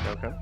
Okay.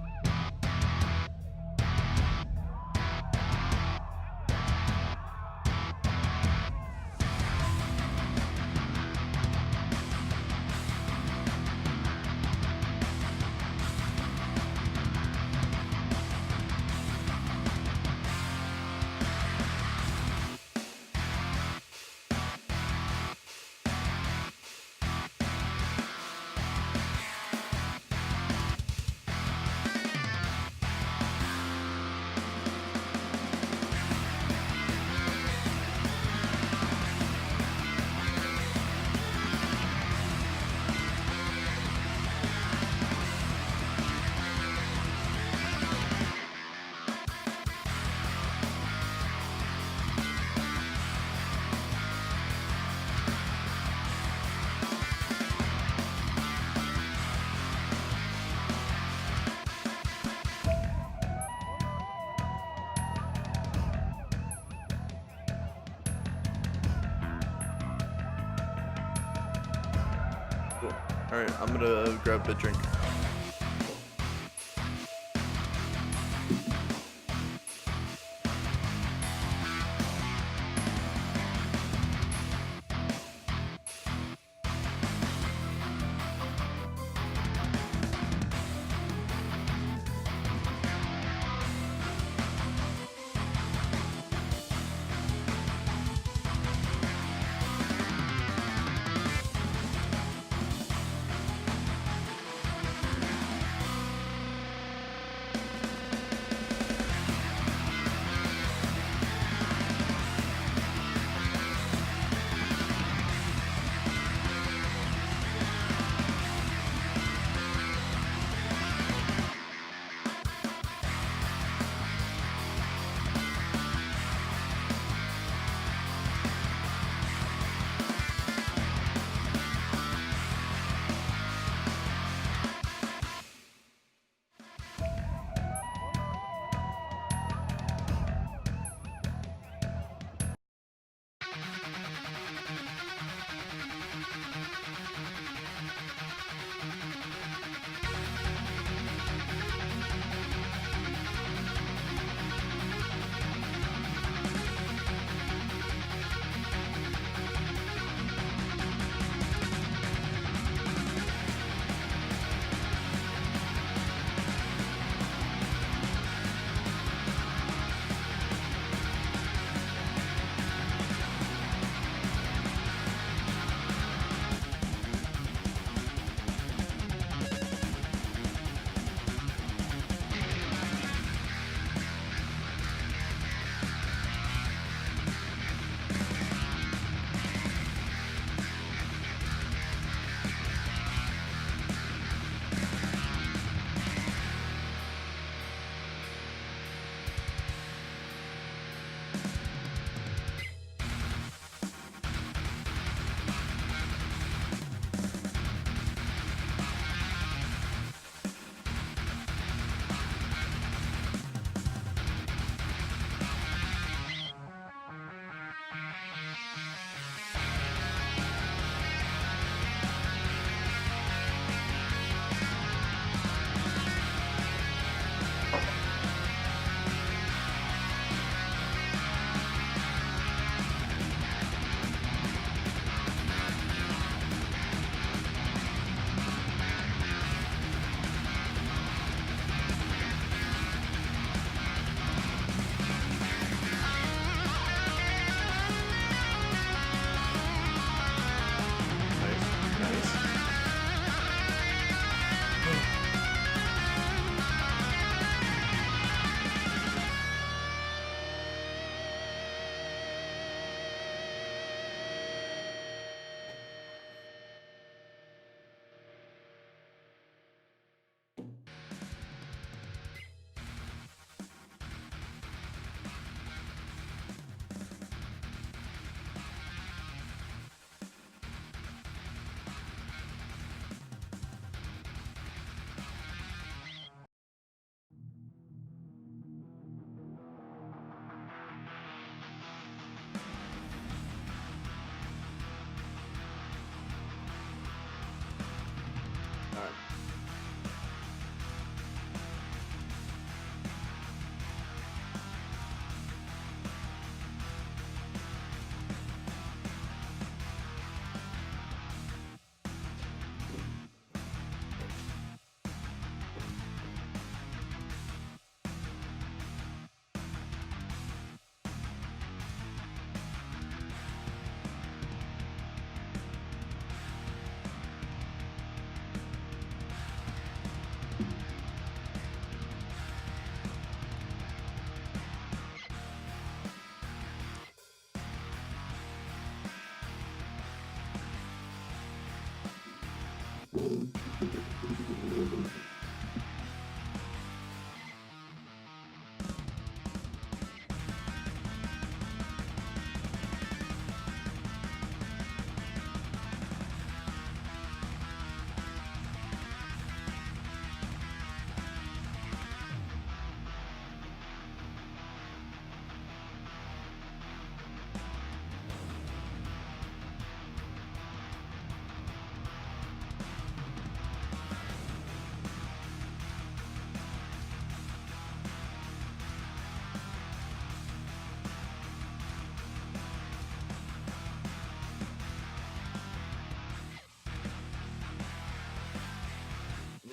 Cool. All right, I'm gonna grab a drink.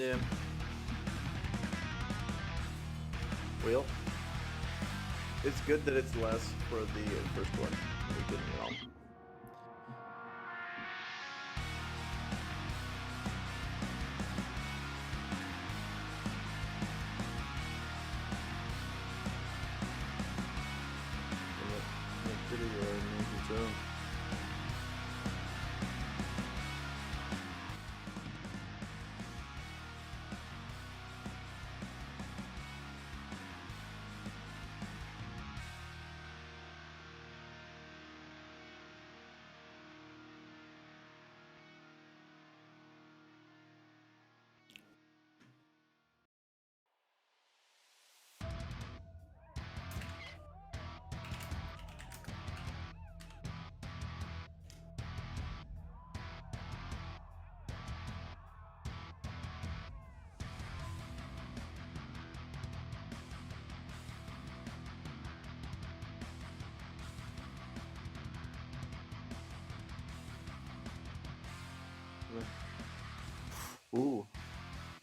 Yeah. Wheel. It's good that it's less for the first one. We didn't at all. Ooh.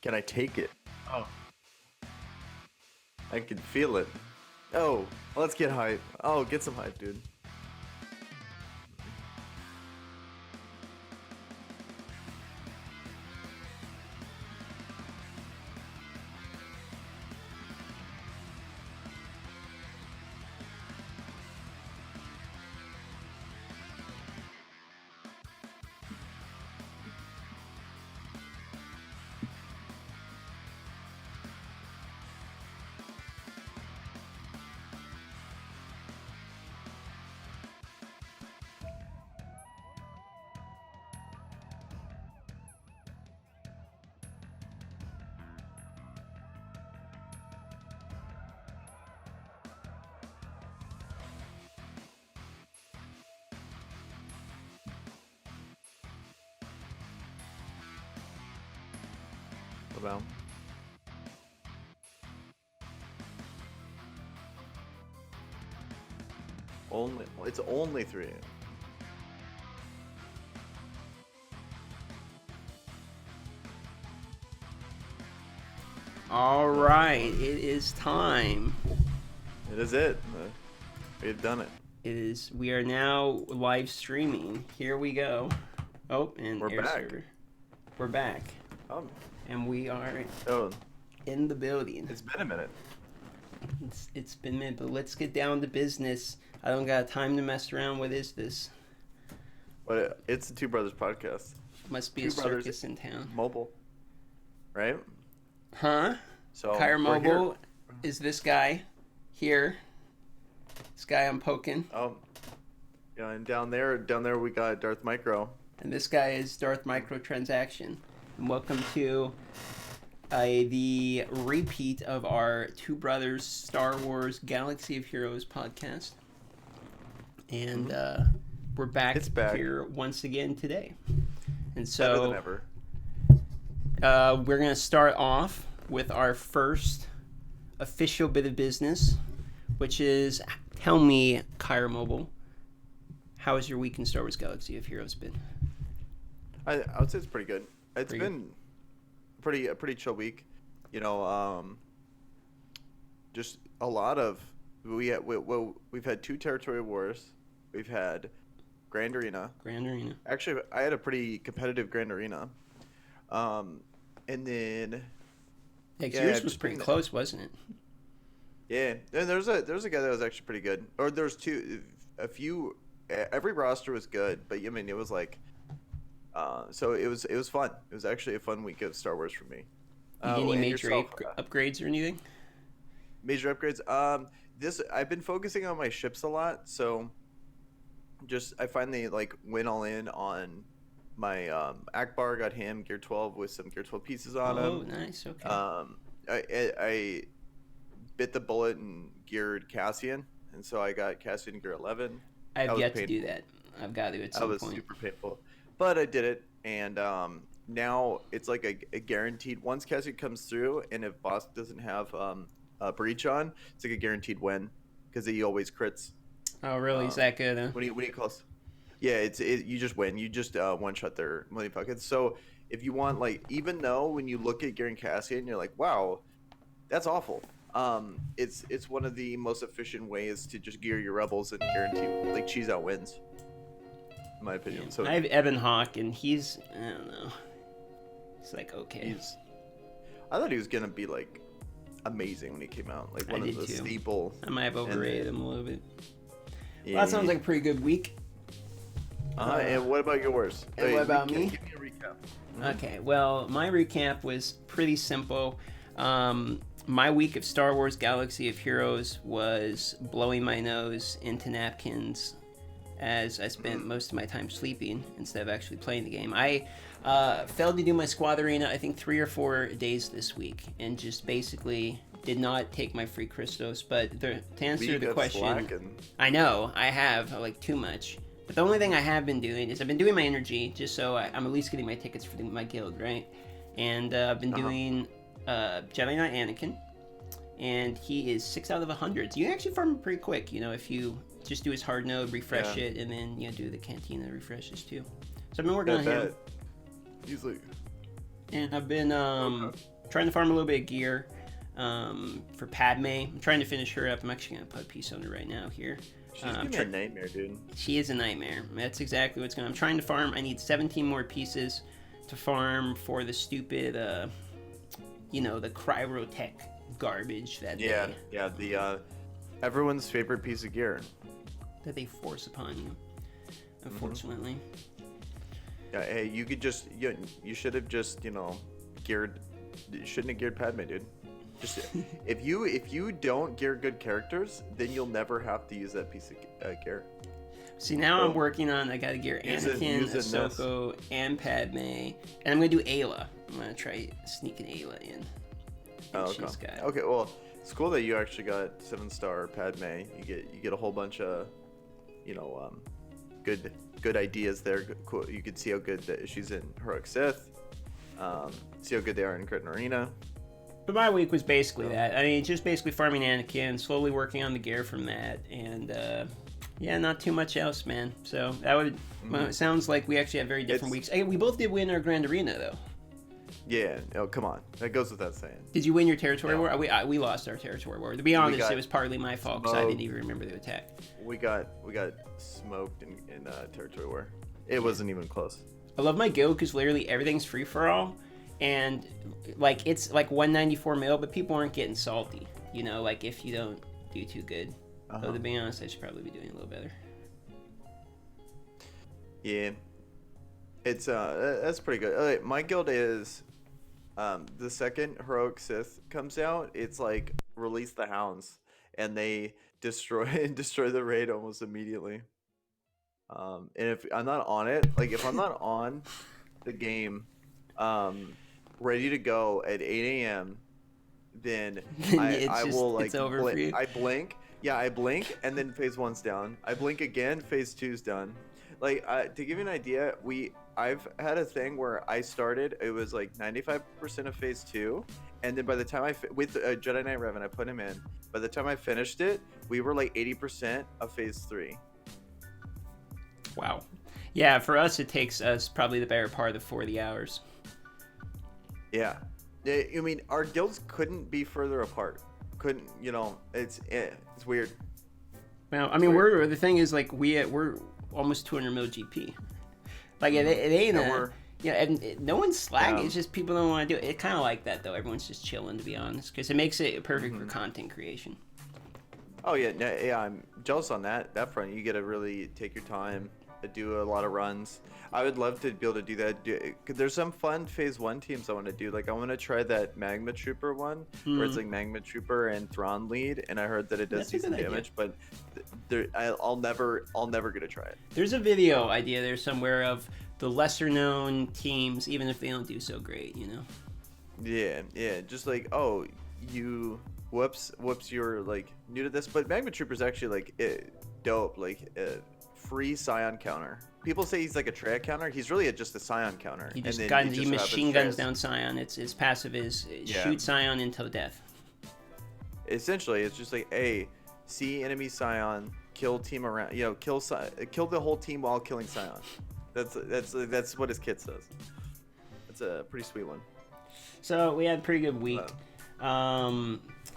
Can I take it? Oh. I can feel it. Oh, let's get hype. Oh, get some hype, dude. About. It's only 3. All right, it is time. It is it. We've done it. It is. We are now live streaming. Here we go. Oh, and we're back. Server. We're back. And we are in the building. It's been a minute. It's been a minute, but let's get down to business. I don't got time to mess around. What is this? But it's a Two Brothers podcast. Must be a circus in town. Mobile, right? Huh? So Kire Mobile is this guy here. This guy I'm poking. Oh, yeah, and down there we got Darth Micro. And this guy is Darth Microtransaction. And welcome to the repeat of our Two Brothers Star Wars Galaxy of Heroes podcast. And we're back here once again today. And so better than ever. We're going to start off with our first official bit of business, which is, tell me, Kire Mobile, how has your week in Star Wars Galaxy of Heroes been? I would say it's pretty good. It's been a pretty chill week. You know, just a lot of we've had 2 territory wars. We've had Grand Arena. Actually, I had a pretty competitive Grand Arena. And then yours was pretty close, wasn't it? Yeah, and there's a guy that was actually pretty good. Or there's every roster was good, but I mean it was like, so it was fun. It was actually a fun week of Star Wars for me. You get any major upgrades or anything? Major upgrades. I've been focusing on my ships a lot, so I finally went all in on my Akbar. Got him Gear 12 with some Gear 12 pieces on him. Oh, nice. Okay. I bit the bullet and geared Cassian, and so I got Cassian Gear 11. I've yet to do that. I've got to at some point. That was super painful, but I did it, and now it's like a guaranteed. Once Cassian comes through, and if boss doesn't have a breach on, it's like a guaranteed win because he always crits. Oh, really? Is that good? Huh? What do you call? Yeah, you just win. You just one shot their money pockets. So if you want, like, even though when you look at Garen Cassian, you're like, wow, that's awful. It's one of the most efficient ways to just gear your rebels and guarantee like cheese out wins, in my opinion. Yeah. So I have Evan Hawk, and he's, I don't know. It's like, okay. I thought he was gonna be like amazing when he came out, like one of the staple. I might have overrated him a little bit. Yeah. Well, that sounds like a pretty good week. And what about yours? And what about me? Give me a recap. Okay, well, my recap was pretty simple. My week of Star Wars Galaxy of Heroes was blowing my nose into napkins as I spent most of my time sleeping instead of actually playing the game. I failed to do my squad arena, I think 3 or 4 days this week, and just basically did not take my free Christos. But to answer the question, slacking. I know, I have, like, too much. But the only thing I have been doing is I've been doing my energy just so I'm at least getting my tickets for my guild, right? And I've been doing Jedi Knight Anakin, and he is 6 out of 100. So you can actually farm him pretty quick, you know, if you just do his hard node, refresh it, and then, you know, do the cantina refreshes too. So I've been working on him. Easily. And I've been trying to farm a little bit of gear for Padme. I'm trying to finish her up. I'm actually going to put a piece on her right now here. She's gonna be a nightmare, dude. She is a nightmare. That's exactly what's going on. I'm trying to farm. I need 17 more pieces to farm for the stupid, you know, the Cryrotech garbage that the everyone's favorite piece of gear that they force upon you, unfortunately. Yeah, hey, you could just you should have just, you know, geared. You shouldn't have geared Padme, dude. Just if you don't gear good characters, then you'll never have to use that piece of gear. See, now I'm working on. I got to gear Anakin, Ahsoka, and Padme, and I'm gonna do Ayla. I'm gonna try sneaking Ayla in. Oh, okay. Okay, well, it's cool that you actually got 7-star Padme. You get a whole bunch of, you know, good ideas there. Cool. You can see how good that she's in Heroic Sith. See how good they are in Grit and Arena. But my week was basically that. I mean, just basically farming Anakin, slowly working on the gear from that, and yeah, not too much else, man. So that would well, it sounds like we actually have very different weeks. Hey, we both did win our Grand Arena, though. Yeah. Oh, come on. That goes without saying. Did you win your territory war? We lost our territory war. To be honest, it was partly my fault because I didn't even remember the attack. We got smoked in territory war. It wasn't even close. I love my guild because literally everything's free for all. And, like, it's, like, 194 mil, but people aren't getting salty, you know, like, if you don't do too good. Though, to be honest, I should probably be doing a little better. Yeah. It's, that's pretty good. My guild is, the second Heroic Sith comes out, it's, like, release the Hounds, and they destroy the raid almost immediately. And if I'm not on it, like, if I'm not on the game, ready to go at 8 a.m., then I will, like, it's over for you. I blink. Yeah, I blink, and then phase 1's down. I blink again, phase 2's done. Like, to give you an idea, I've had a thing where I started, it was like 95% of phase 2, and then by the time with Jedi Knight Revan, I put him in. By the time I finished it, we were like 80% of phase 3. Wow. Yeah, for us, it takes us probably the better part of 40 hours. Yeah. I mean, our guilds couldn't be further apart. Couldn't, you know, it's weird. Well, I mean, the thing is, like, we're almost 200 mil GP. Like, it ain't and no one's slacking. Yeah. It's just people don't want to do it. It's kind of like that, though. Everyone's just chilling, to be honest, because it makes it perfect for content creation. Oh, yeah, I'm jealous on that front. You get to really take your time, do a lot of runs. I would love to be able to do that. There's some fun phase 1 teams I want to do. Like, I want to try that Magma Trooper one, where it's like Magma Trooper and Thrawn lead, and I heard that it does decent damage, but I'll never get to try it. There's a video idea there somewhere of the lesser known teams, even if they don't do so great, you know? Yeah, just like, oh, you whoops, you're like new to this, but Magma Trooper's actually like dope, like free Scion counter. People say he's like a Trey counter. He's really just a Scion counter. He machine guns down Scion. His passive is shoot Scion until death. Essentially, it's just like, hey, see enemy Scion, kill team around, you know, kill the whole team while killing Scion. That's what his kit says. That's a pretty sweet one. So we had a pretty good week.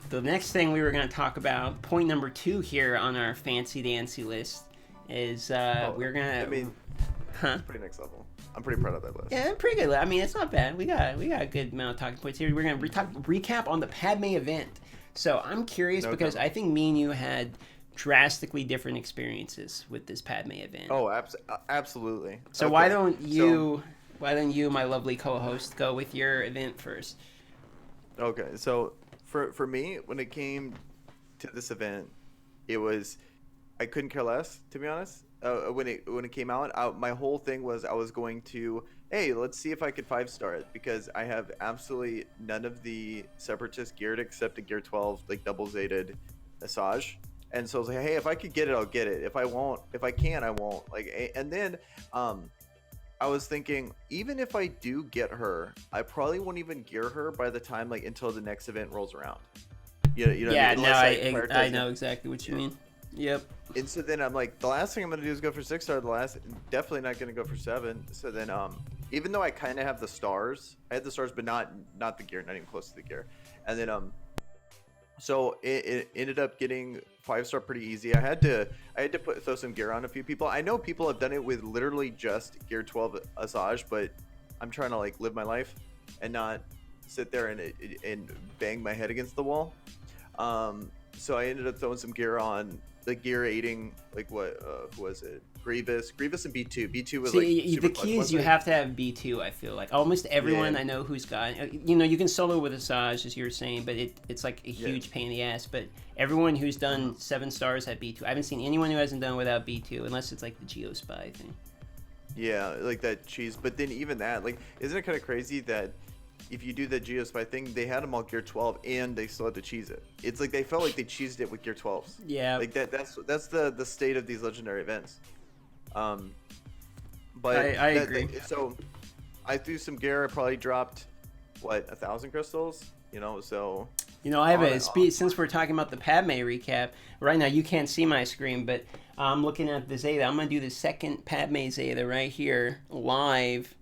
The next thing we were going to talk about, point number 2 here on our fancy dancy list, is we're going to... I mean, it's pretty next level. I'm pretty proud of that list. Yeah, pretty good. I mean, it's not bad. We got a good amount of talking points here. We're going to recap on the Padme event. So I'm curious because I think me and you had drastically different experiences with this Padme event. Oh, absolutely. So why don't you, my lovely co-host, go with your event first? Okay, so for me, when it came to this event, I couldn't care less, to be honest. When it came out, my whole thing was I was going to, hey, let's see if I could 5-star it, because I have absolutely none of the Separatist geared except a Gear 12 like double Zeted Asajj. And so I was like, hey, if I could get it, I'll get it. If I can't, I won't. And then I was thinking, even if I do get her, I probably won't even gear her by the time until the next event rolls around. You know yeah, what I mean? I know exactly what you mean. Yep. And so then I'm like, the last thing I'm gonna do is go for 6-star. Definitely not gonna go for 7. So then, even though I kind of have the stars, I had the stars, but not the gear, not even close to the gear. And then so it ended up getting 5-star pretty easy. I had to throw some gear on a few people. I know people have done it with literally just Gear 12 Asajj, but I'm trying to live my life and not sit there and bang my head against the wall. So I ended up throwing some gear on the gear aiding, who was it? Grievous and B2. B2 was the key is you have to have B2. I feel like almost everyone I know who's got, you can solo with Asajj as you were saying, but it's like a huge pain in the ass. But everyone who's done 7 stars had B2. I haven't seen anyone who hasn't done without B2 unless it's like the Geospy thing. Yeah, like that cheese. But then even that, isn't it kind of crazy that if you do the Geospy thing, they had them all Gear 12 and they still had to cheese it. It's like they felt like they cheesed it with Gear 12s. Yeah. That's the state of these legendary events. But I agree. So I threw some gear. I probably dropped 1,000 crystals. So I have a speed. Since we're talking about the Padme recap right now, you can't see my screen, but I'm looking at the Zeta. I'm gonna do the second Padme Zeta right here live.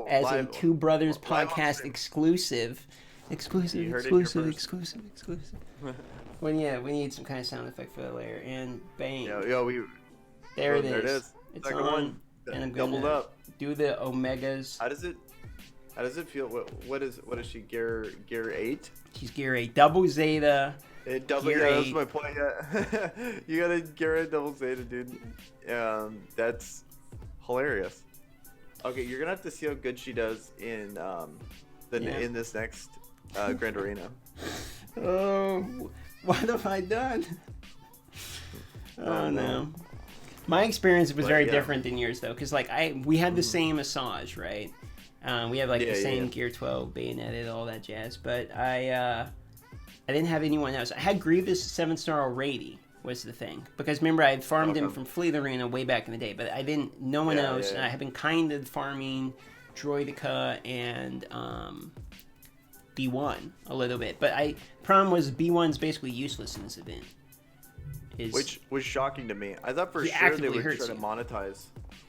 As a Two Brothers podcast exclusive. We need some kind of sound effect for that layer. And bang. There it is. It's on. One. And I'm gonna do the Omegas. How does it feel? What is she? Gear 8? She's Gear 8. Double Zeta. Gear 8. That's my point. Yeah. You gotta Gear 8 double Zeta, dude. That's hilarious. Okay, you're gonna have to see how good she does in in this next Grand Arena. Oh, what have I done? Oh no. My experience was very different than yours though, because we had the same Asajj, right? We had the same Gear 12 bayoneted, all that jazz, but I didn't have anyone else. I had Grievous 7-star already. Was the thing, because remember I had farmed him from Fleet Arena way back in the day, but I didn't. No one else. And I have been kind of farming Droidica and B1 a little bit, but problem was B1's basically useless in this event. Which was shocking to me. I thought for sure they would try to monetize.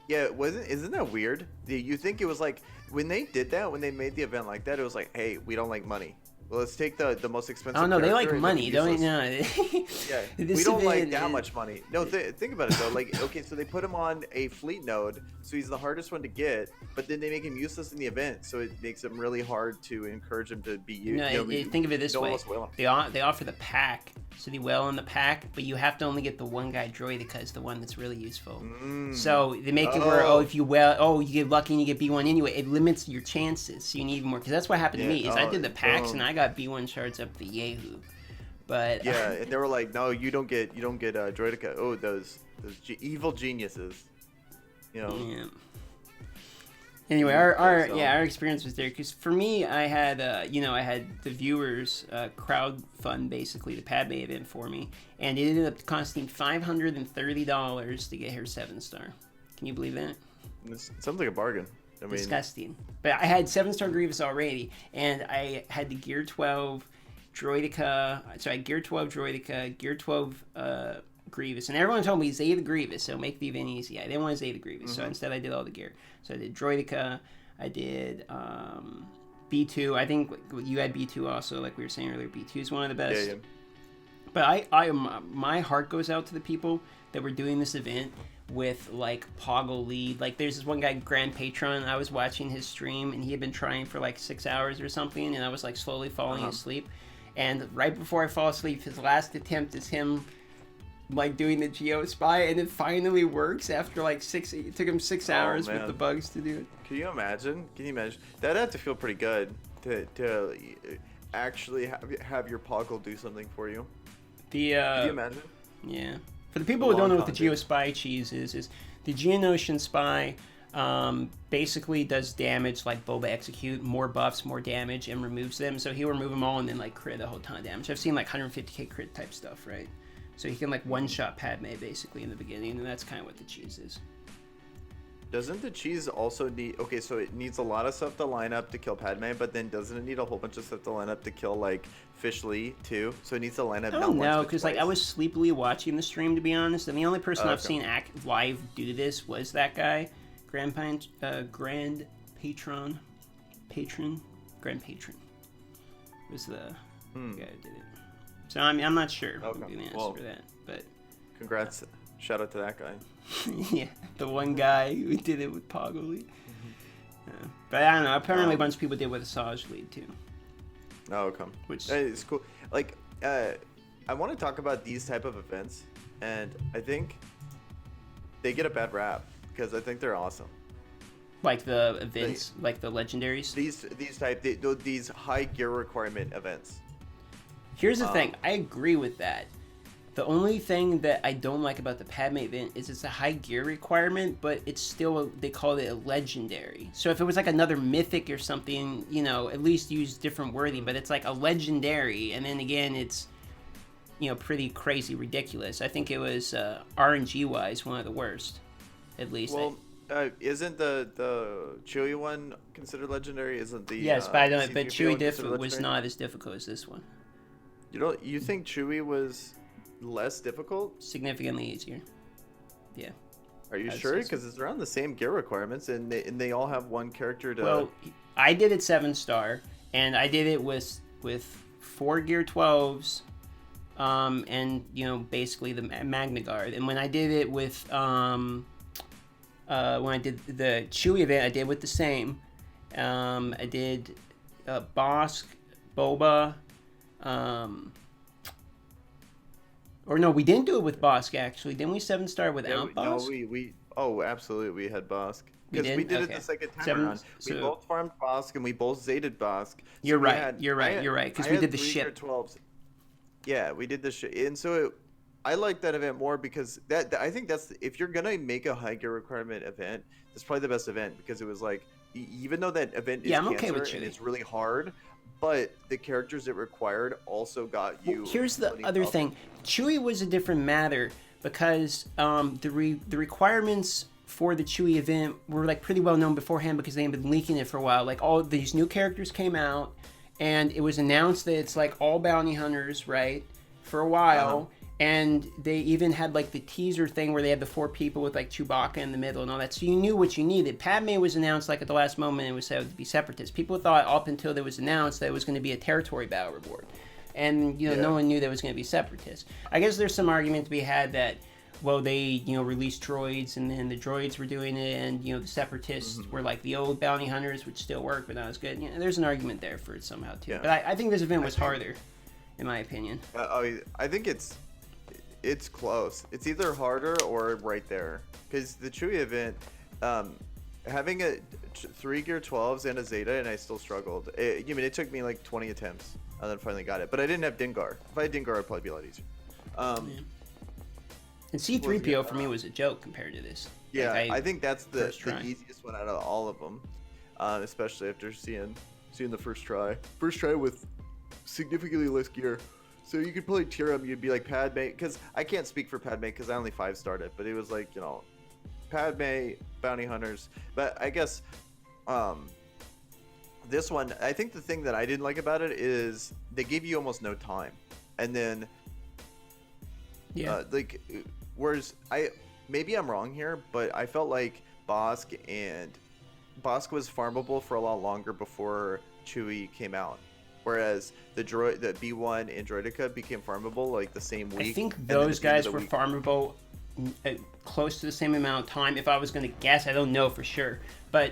Yeah, isn't that weird? You think it was when they did that, when they made the event like that, it was hey, we don't like money. Well, let's take the most expensive. Oh no, they like money, don't you? No. Yeah, we don't like that much money. No, think about it though. Okay, so they put him on a fleet node, so he's the hardest one to get. But then they make him useless in the event, so it makes him really hard to encourage him to be used. No, think of it this way: they offer the pack, so they whale in the pack, but you have to only get the one guy Droidica is the one that's really useful. So they make it where if you you get lucky and you get B1 anyway, it limits your chances, so you need more. Because that's what happened to me. Is I did the packs and I got B1 shards up the Yahoo, but and they were like, no, you don't get Droidica. Oh, those evil geniuses, Yeah. Anyway, our experience was there because for me, I had I had the viewers crowd fund basically the Padme event for me, and it ended up costing $530 to get her 7-star. Can you believe that? It sounds like a bargain. Disgusting. But I had 7-star Grievous already, and I had the Gear 12 Droidica. So I had Gear 12 Droidica, Gear 12 Grievous, and everyone told me Zeta Grievous, so make the event easy. I didn't want Zeta Grievous, so instead I did all the gear. So I did Droidica, I did B2. I think you had B2 also, like we were saying earlier. B2 is one of the best. Yeah. But my heart goes out to the people that were doing this event with like Poggle lead. Like there's this one guy, Grand Patron. I was watching his stream and he had been trying for like 6 hours or something, and I was like slowly falling asleep. And right before I fall asleep, his last attempt is him like doing the Geospy, and it finally works after like it took him 6 hours with the bugs to do it. Can you imagine? That had to feel pretty good to actually have your Poggle do something for you. Can you imagine? Yeah. For the people who don't know what the Geospy cheese is the Geonosian Spy basically does damage like Boba Execute, more buffs, more damage, and removes them. So he'll remove them all and then like crit a whole ton of damage. I've seen like 150k crit type stuff, right? So he can like one-shot Padme basically in the beginning, and that's kind of what the cheese is. Doesn't the cheese also need... Okay, so it needs a lot of stuff to line up to kill Padme, but then doesn't it need a whole bunch of stuff to line up to kill, like, Fish Lee, too? So it needs to line up not once, no, because, like, I was sleepily watching the stream, to be honest, and the only person I've seen live do this was that guy, Grand Patron was the guy who did it. So, I mean, I'm not sure who would be the answer for that, but... Congrats. Shout out to that guy. Yeah, the one guy who did it with Poggle lead. But I don't know, apparently a bunch of people did with Asajj lead, too. Oh, okay. Which is cool. Like, I want to talk about these type of events, and I think they get a bad rap, because I think they're awesome. Like the events, like the legendaries? These high gear requirement events. Here's the thing, I agree with that. The only thing that I don't like about the Padme event is it's a high gear requirement, but it's still, they call it a legendary. So if it was like another mythic or something, you know, at least use different wording, but it's like a legendary, and then again, it's, you know, pretty crazy ridiculous. I think it was RNG-wise one of the worst, at least. Well, isn't the Chewie one considered legendary? Isn't the yes, but I don't. But Chewie was not as difficult as this one. You think Chewie was less difficult? Significantly easier. Yeah. Are you sure? Because it's around the same gear requirements, and they all have one character to. Well, I did it 7-star, and I did it with 4 gear 12s, and you know basically the Magna Guard. And when I did it with when I did the Chewie event, I did with the same. I did Bosk, Boba. Or no, we didn't do it with Bosk actually. Didn't we 7-star without Bosk? No, absolutely we had Bosk. Because we did it the second time around. We both farmed Bosk and we both Zated Bosk. So you're right. Because we did the ship. 12s. Yeah, we did the ship. And so I like that event more because I think that's if you're gonna make a high gear requirement event, that's probably the best event because it was like even though that event is cancer and it's really hard. But the characters it required also got you. Well, here's the other thing. Chewie was a different matter because the requirements for the Chewie event were like pretty well known beforehand because they had been leaking it for a while. Like all these new characters came out, and it was announced that it's like all bounty hunters, right? For a while. And they even had like the teaser thing where they had the 4 people with like Chewbacca in the middle and all that. So you knew what you needed. Padme was announced like at the last moment. It was said to be separatist. People thought up until it was announced that it was going to be a territory battle reward. And, you know, no one knew that it was going to be separatist. I guess there's some argument to be had that, well, they, you know, released droids and then the droids were doing it. And, you know, the separatists were like the old bounty hunters, which still work, but not as good. You know, there's an argument there for it somehow too. Yeah. But I think this event was harder, in my opinion. I think it's close. It's either harder or right there. Because the Chewie event, having a 3 gear 12s and a Zeta, and I still struggled. It took me like 20 attempts, and then finally got it. But I didn't have Dengar. If I had Dengar, it'd probably be a lot easier. And C-3PO for me was a joke compared to this. Yeah, like I think that's the easiest one out of all of them, especially after seeing the first try. First try with significantly less gear. So you could probably tier them. You'd be like Padme, because I can't speak for Padme because I only 5-starred it, but it was like, you know, Padme, bounty hunters. But I guess this one, I think the thing that I didn't like about it is they gave you almost no time, and then whereas maybe I'm wrong here, but I felt like Bosk and Bossk was farmable for a lot longer before Chewie came out. Whereas the B1 and Droideka became farmable like the same week. I think those guys were farmable close to the same amount of time. If I was going to guess, I don't know for sure. But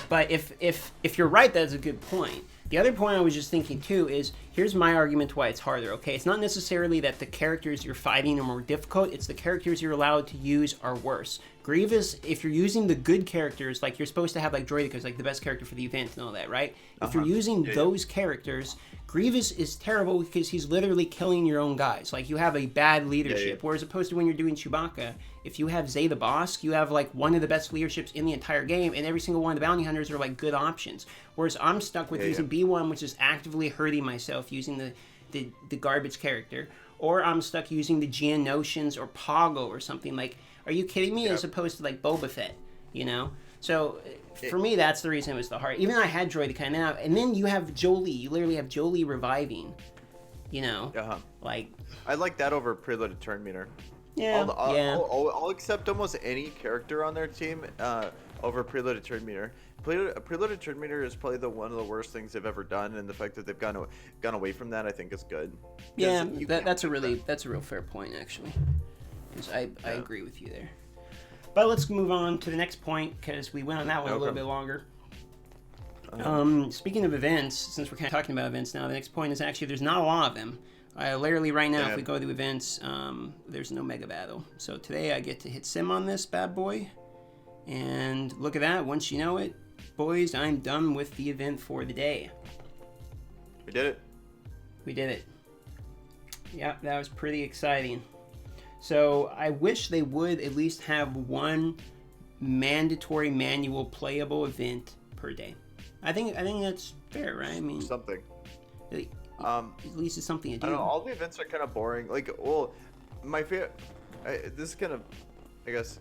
but if you're right, that's a good point. The other point I was just thinking too is, here's my argument why it's harder, okay? It's not necessarily that the characters you're fighting are more difficult, it's the characters you're allowed to use are worse. Grievous, if you're using the good characters, like you're supposed to have like Droideka, like the best character for the event and all that, right? If you're using those characters, Grievous is terrible because he's literally killing your own guys. Like, you have a bad leadership. Whereas opposed to when you're doing Chewbacca, if you have Zeta Bossk, you have like one of the best leaderships in the entire game, and every single one of the bounty hunters are like good options. Whereas I'm stuck with using B1, which is actively hurting myself using the garbage character, or I'm stuck using the Geonosians or Poggle or something. Like, are you kidding me? As opposed to like Boba Fett, you know? So for me, that's the reason it was the hard. Even though I had Droideka now, and then you have Jolee. You literally have Jolee reviving. You know, like I like that over Preloaded Turn Meter. Yeah, I'll accept almost any character on their team over Preloaded Turn Meter. Preloaded Turn Meter is probably one of the worst things they've ever done, and the fact that they've gone away from that, I think, is good. Yeah, that's a real fair point, actually. Because I agree with you there. But let's move on to the next point, because we went on that one a little bit longer. Speaking of events, since we're kind of talking about events now, the next point is actually there's not a lot of them. Literally right now, if we go to events, there's no mega battle. So today I get to hit sim on this bad boy. And look at that. Once you know it, boys, I'm done with the event for the day. We did it. We did it. Yeah, that was pretty exciting. So I wish they would at least have one mandatory manual playable event per day. I think that's fair, right? I mean, something. At least it's something to do. I don't know, all the events are kind of boring. Like, well, my favorite. This is kind of, I guess.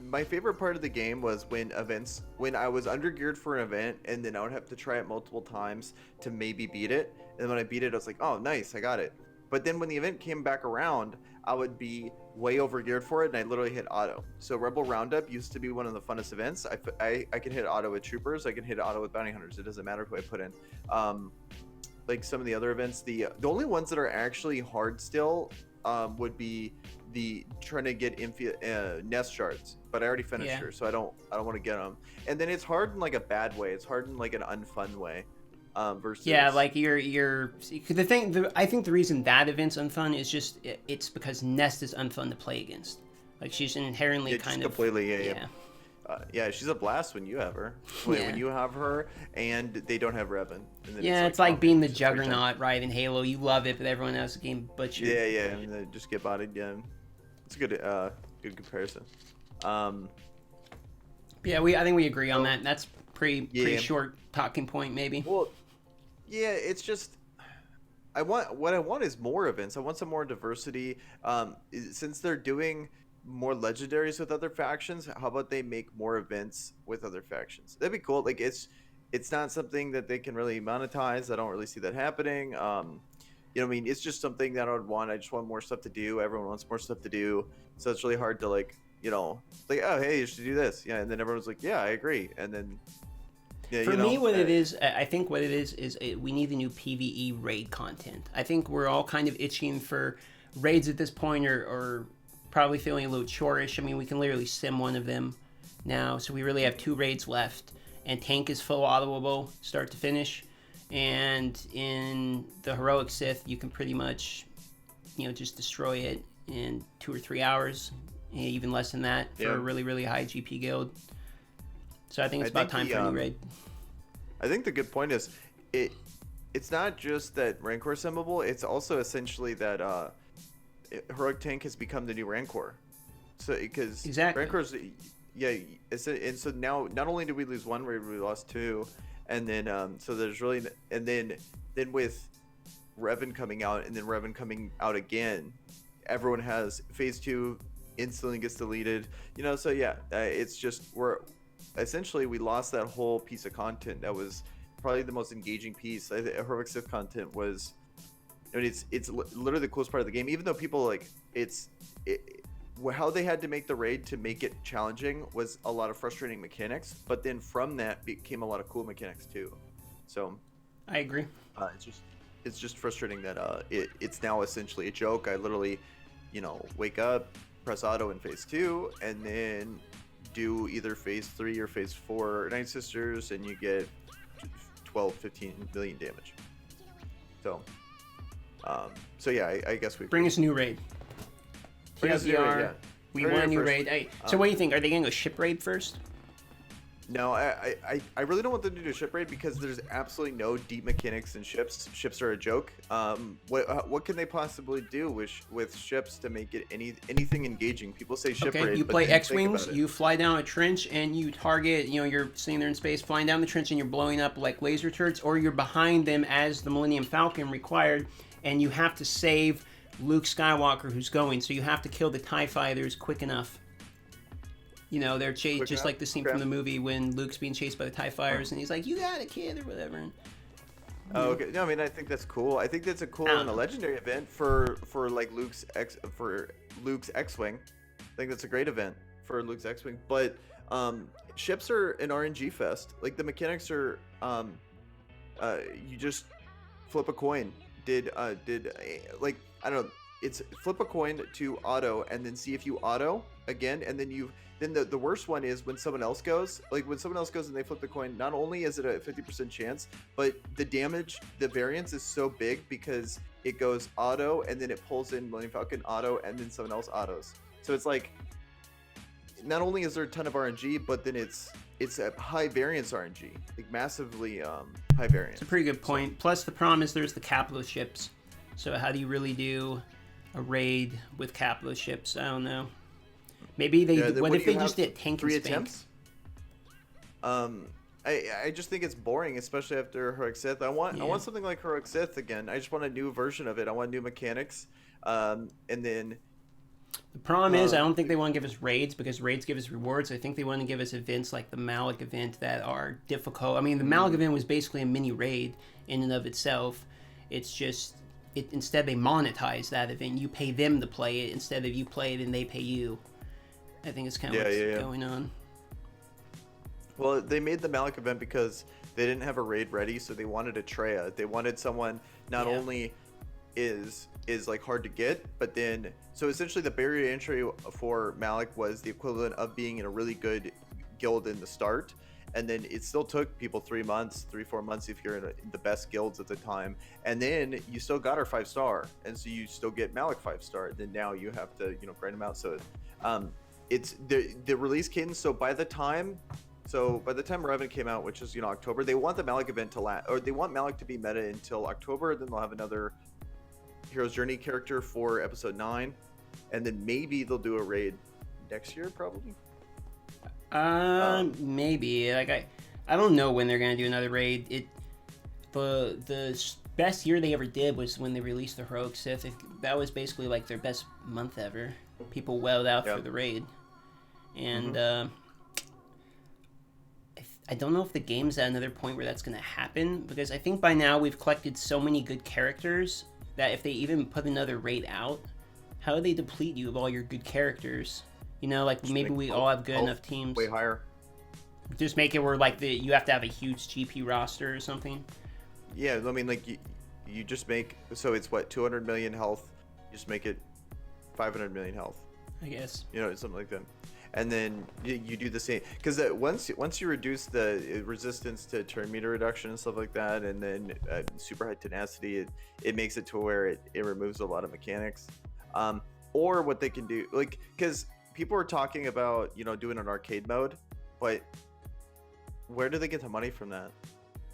My favorite part of the game was when I was undergeared for an event, and then I would have to try it multiple times to maybe beat it. And when I beat it, I was like, oh, nice, I got it. But then when the event came back around, I would be way overgeared for it, and I literally hit auto. So Rebel Roundup used to be one of the funnest events. I could hit auto with troopers. I can hit auto with bounty hunters. It doesn't matter who I put in. Like some of the other events, the only ones that are actually hard still would be the trying to get nest shards. But I already finished her, so I don't want to get them. And then it's hard in like a bad way. It's hard in like an unfun way. Versus like I think the reason that event's unfun is just it's because Nest is unfun to play against. Like, she's inherently kind of completely she's a blast when you have her. When you have her and they don't have Revan. And then it's like being the Juggernaut, right? In Halo, you love it, but everyone else is getting butchered. Yeah, and they just get bodied. Yeah, it's a good comparison. I think we agree on that. That's pretty short talking point, maybe. Well, yeah, it's just what I want is more events. I want some more diversity. Since they're doing more legendaries with other factions, how about they make more events with other factions? That'd be cool. Like, it's not something that they can really monetize. I don't really see that happening. You know what I mean? It's just something that I would want. I just want more stuff to do. Everyone wants more stuff to do. So it's really hard to like, oh, hey, you should do this. Yeah. And then everyone's like, yeah, I agree. And then, for me, I think what it is we need the new PvE raid content. I think we're all kind of itching for raids at this point, or probably feeling a little chorish. I mean, we can literally sim one of them now, so we really have 2 raids left, and tank is full autoable start to finish. And in the heroic Sith, you can pretty much, just destroy it in 2 or 3 hours, even less than that for a really, really high GP guild. So I think it's about time for a new raid. I think the good point is it's not just that Rancor is simmable, it's also essentially that heroic tank has become the new Rancor. So because Rancor's and so now not only did we lose 1 raid, we lost 2, and then so there's really, and then with Revan coming out and then Revan coming out again, everyone has phase 2 instantly gets deleted, so it's just we lost that whole piece of content that was probably the most engaging piece. Heroic Sith content was, it's literally the coolest part of the game, even though people like how they had to make the raid to make it challenging was a lot of frustrating mechanics, but then from that became a lot of cool mechanics too. So I agree. It's just frustrating that it's now essentially a joke. I literally, wake up, press auto in phase 2, and then do either phase 3 or phase 4 Night Sisters, and you get 12-15 million damage. So yeah, I guess we bring us a new raid. bring us a new raid, yeah. We want a new raid. So what do you think? Are they going to go ship raid first? No, I really don't want them to do a ship raid because there's absolutely no deep mechanics in ships. Ships are a joke. What can they possibly do with ships to make it anything engaging? People say ship raid. You play X-Wings, you fly down a trench and you target, you're sitting there in space, flying down the trench and you're blowing up like laser turrets, or you're behind them as the Millennium Falcon required, and you have to save Luke Skywalker who's going, so you have to kill the TIE fighters quick enough. They're chased just like the scene from the movie when Luke's being chased by the TIE fighters, and he's like, "You got it, kid," or whatever. Oh, okay. No, I mean, I think that's cool. I think that's a cool and a legendary event for like Luke's X-wing. I think that's a great event for Luke's X-wing. But ships are an RNG fest. Like the mechanics are, you just flip a coin. Like I don't know. It's flip a coin to auto and then see if you auto again, and then the worst one is when someone else goes. Like when someone else goes and they flip the coin, not only is it a 50% chance, but the variance is so big because it goes auto and then it pulls in Millennium Falcon auto and then someone else autos. So it's like, not only is there a ton of RNG, but then it's a high variance RNG, like massively high variance. It's a pretty good point. So, plus the problem is there's the capitalist ships. So how do you really do a raid with capitalist ships? I don't know. Maybe what if they just did tank and spank? I just think it's boring, especially after Heroic Sith. I want something like Heroic Sith again. I just want a new version of it. I want new mechanics. And then the problem is I don't think they want to give us raids because raids give us rewards. I think they want to give us events like the Malak event that are difficult. I mean, the Malak event was basically a mini raid in and of itself. It's just instead they monetize that event. You pay them to play it instead of you play it and they pay you. I think it's kind of what's going on. Well, they made the Malak event because they didn't have a raid ready, so they wanted a Treya. They wanted someone not only is like hard to get, but then so essentially the barrier to entry for Malak was the equivalent of being in a really good guild in the start, and then it still took people 3 months, 3-4 months if you're in the best guilds at the time, and then you still got her 5-star, and so you still get Malak 5-star. Then now you have to grind them out. So it's the release cadence. So by the time Revan came out, which is October, they want the Malak event to last, or they want Malak to be meta until October. Then they'll have another Hero's Journey character for episode 9, and then maybe they'll do a raid next year, probably. Maybe. Like I don't know when they're gonna do another raid. The best year they ever did was when they released the Heroic Sith. That was basically like their best month ever. People welled out for the raid. And I don't know if the game's at another point where that's going to happen, because I think by now we've collected so many good characters that if they even put another raid out, how do they deplete you of all your good characters? Like maybe we all have good enough teams. Way higher. Just make it where like you have to have a huge GP roster or something. Yeah, I mean like you just make, so it's what, 200 million health. You just make it 500 million health. I guess. Something like that. And then you do the same, because once you reduce the resistance to turn meter reduction and stuff like that, and then super high tenacity, it makes it to where it removes a lot of mechanics. Or what they can do, like, because people are talking about doing an arcade mode, but where do they get the money from that?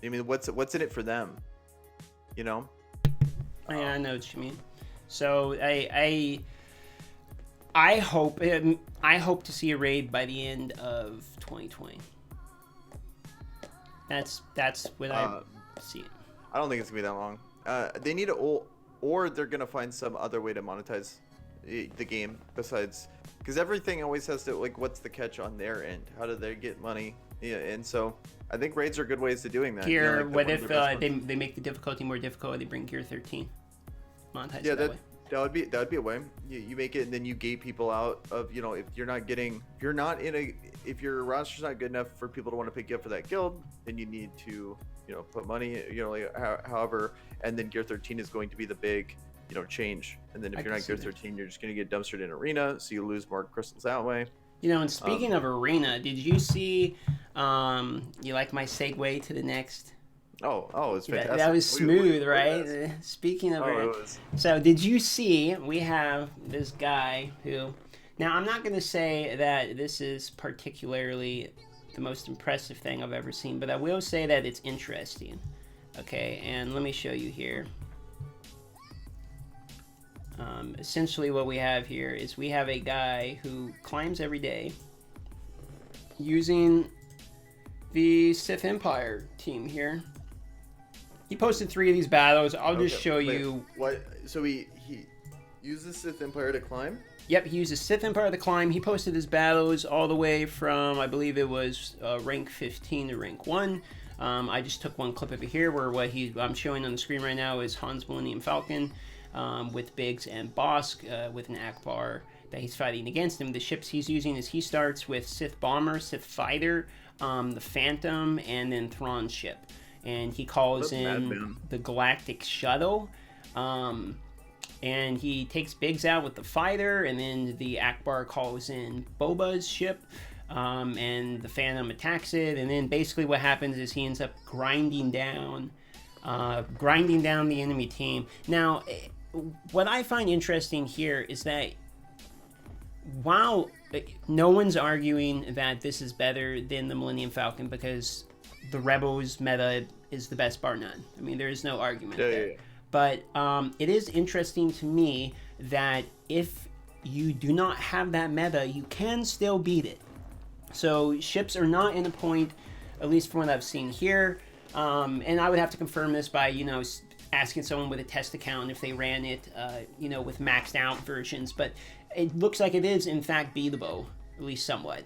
I mean, what's in it for them? Yeah, I know what you mean. So I hope to see a raid by the end of 2020. That's what I see. I don't think it's gonna be that long. They need or they're gonna find some other way to monetize the game besides, because everything always has to, like, what's the catch on their end? How do they get money? Yeah, and so I think raids are good ways to doing that. Gear, what if they make the difficulty more difficult? They bring Gear 13, monetize that way. That would be a way. You make it, and then you gate people out of, if your roster's not good enough for people to want to pick you up for that guild, then you need to put money, however, and then Gear 13 is going to be the big change. And then if you're not Gear 13, you're just going to get dumpstered in arena, so you lose more crystals that way. And speaking of arena, did you see? You like my segue to the next? Oh, it's fantastic. That was smooth, right? Speaking of so did you see we have this guy who, now I'm not going to say that this is particularly the most impressive thing I've ever seen, but I will say that it's interesting. Okay, and let me show you here. Essentially what we have here is we have a guy who climbs every day using the Sith Empire team here. He posted 3 of these battles. I'll just show you. What? So he uses Sith Empire to climb? Yep, he uses Sith Empire to climb. He posted his battles all the way from, I believe it was rank 15 to rank 1. I just took one clip of it here where what I'm showing on the screen right now is Han's Millennium Falcon with Biggs and Bosk with an Akbar that he's fighting against him. The ships he's using is he starts with Sith Bomber, Sith Fighter, the Phantom, and then Thrawn's ship. And he calls in the Galactic Shuttle. And he takes Biggs out with the fighter, and then the Akbar calls in Boba's ship, and the Phantom attacks it. And then basically what happens is he ends up grinding down the enemy team. Now, what I find interesting here is that while no one's arguing that this is better than the Millennium Falcon because the Rebels meta is the best bar none. I mean, there is no argument there. Yeah. But it is interesting to me that if you do not have that meta, you can still beat it. So ships are not in a point, at least from what I've seen here. And I would have to confirm this by, asking someone with a test account if they ran it, with maxed out versions. But it looks like it is, in fact, beatable, at least somewhat.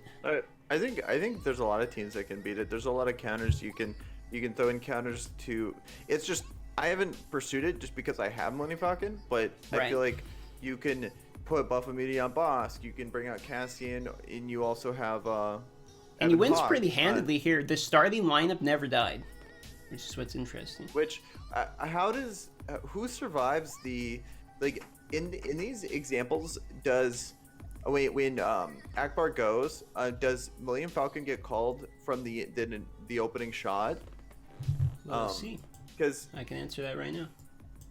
I think there's a lot of teams that can beat it. There's a lot of counters you can throw in counters to. It's just I haven't pursued it just because I have Millennium Falcon, but right. I feel like you can put Buff Immunity on Bosk. You can bring out Cassian, and you also have. And he wins pretty handedly here. The starting lineup never died, which is what's interesting. Which, who survives the in these examples does. When Akbar goes, does Millennium Falcon get called from the opening shot? We'll see. Because I can answer that right now.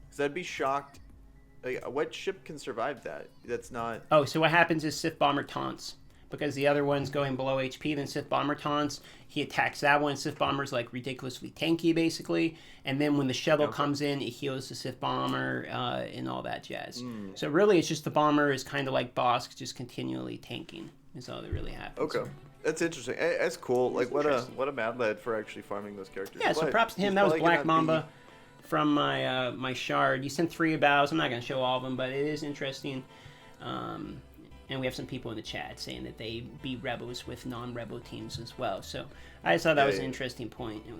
Because I'd be shocked. What ship can survive that? That's not. Oh, so what happens is Sith Bomber taunts. Because the other one's going below HP, then Sith Bomber taunts. He attacks that one. Sith Bomber's like ridiculously tanky, basically. And then when the shuttle comes in, it heals the Sith Bomber and all that jazz. So really, it's just the Bomber is kind of like Bosk, just continually tanking. Is all that really happens. Okay. That's interesting. That's cool. Like, what a mad lad for actually farming those characters. Yeah, so props to him. That was Black Mamba from my shard. You sent 3 battles. I'm not going to show all of them, but it is interesting. And we have some people in the chat saying that they beat Rebels with non-Rebel teams as well. So I just thought that was an interesting point, and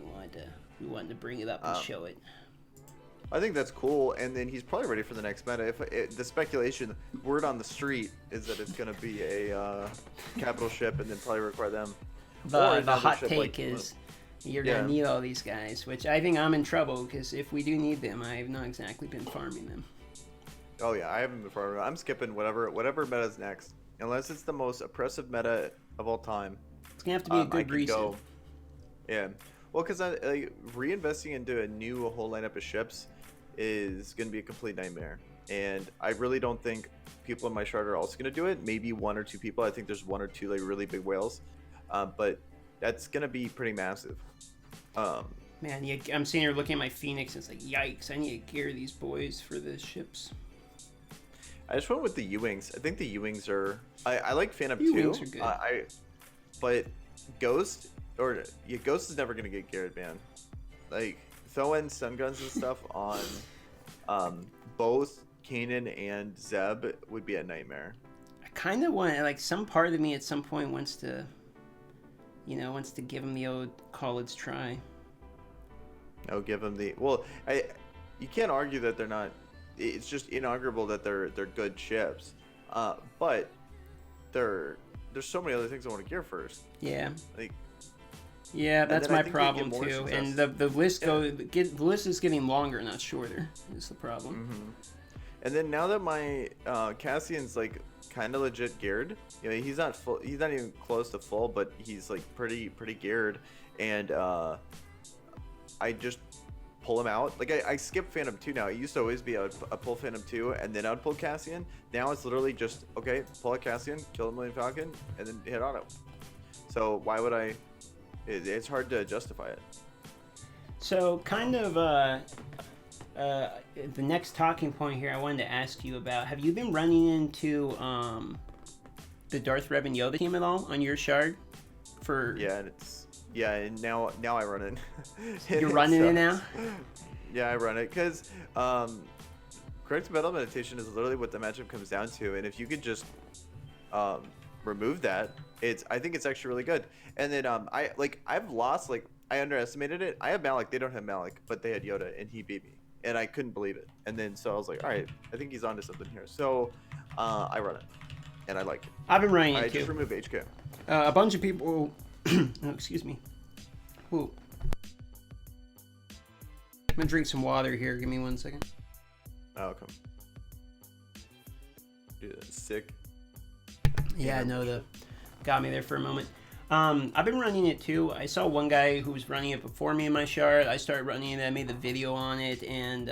we wanted to bring it up and show it. I think that's cool, and then he's probably ready for the next meta. The speculation, word on the street, is that it's going to be a capital ship, and then probably require them. The hot take is you're going to need all these guys, which I think I'm in trouble, because if we do need them, I have not exactly been farming them. Oh yeah, I haven't been farming. I'm skipping whatever meta's next, unless it's the most oppressive meta of all time. It's gonna have to be a good reason. Yeah, well, because reinvesting into a whole lineup of ships is gonna be a complete nightmare, and I really don't think people in my shard are also gonna do it. Maybe 1 or 2 people. I think there's 1 or 2 really big whales, but that's gonna be pretty massive. Man, I'm sitting here looking at my Phoenix. And it's like, yikes! I need to gear these boys for the ships. I just went with the U-Wings. I think the U-Wings are... I like Phantom too. U-Wings are good. But Ghost... Ghost is never going to get geared, man. Like, throwing stun guns and stuff on both Kanan and Zeb would be a nightmare. I kind of want... some part of me at some point wants to... wants to give him the old college try. No, give him the... Well, you can't argue that they're not... it's just inarguable that they're good ships. But there's so many other things I want to gear first. Yeah. Like. Yeah, that's my problem too. Success. And the list the list is getting longer, not shorter. Is the problem. Mm-hmm. And then now that my Cassian's like kind of legit geared, you know, he's not full. He's not even close to full, but he's like pretty geared. And I just pull him out. Like I skip Phantom 2 now. It used to always be I pull Phantom 2 and then I'd pull Cassian. Now it's literally just okay, pull a Cassian, kill a Millennium Falcon, and then hit auto. So why would I? It's hard to justify it. So kind of the next talking point here I wanted to ask you about, have you been running into the Darth Revan Yoda team at all on your shard? And now I run it. You're running it now? Yeah, I run it because correct battle meditation is literally what the matchup comes down to, and if you could just remove that, I think it's actually really good. And then I've lost, like, I underestimated it. I have Malik, they don't have Malik, but they had Yoda and he beat me and I couldn't believe it. And then so I was like, all right, I think he's onto something here. So I run it and I like it. I've been running it I too. just remove HK. A bunch of people oh, excuse me. Ooh. I'm gonna drink some water here. Give me 1 second. Oh, come. Dude, that's sick. Yeah, no, got me there for a moment. I've been running it too. I saw one guy who was running it before me in my shard. I started running it. I made the video on it, and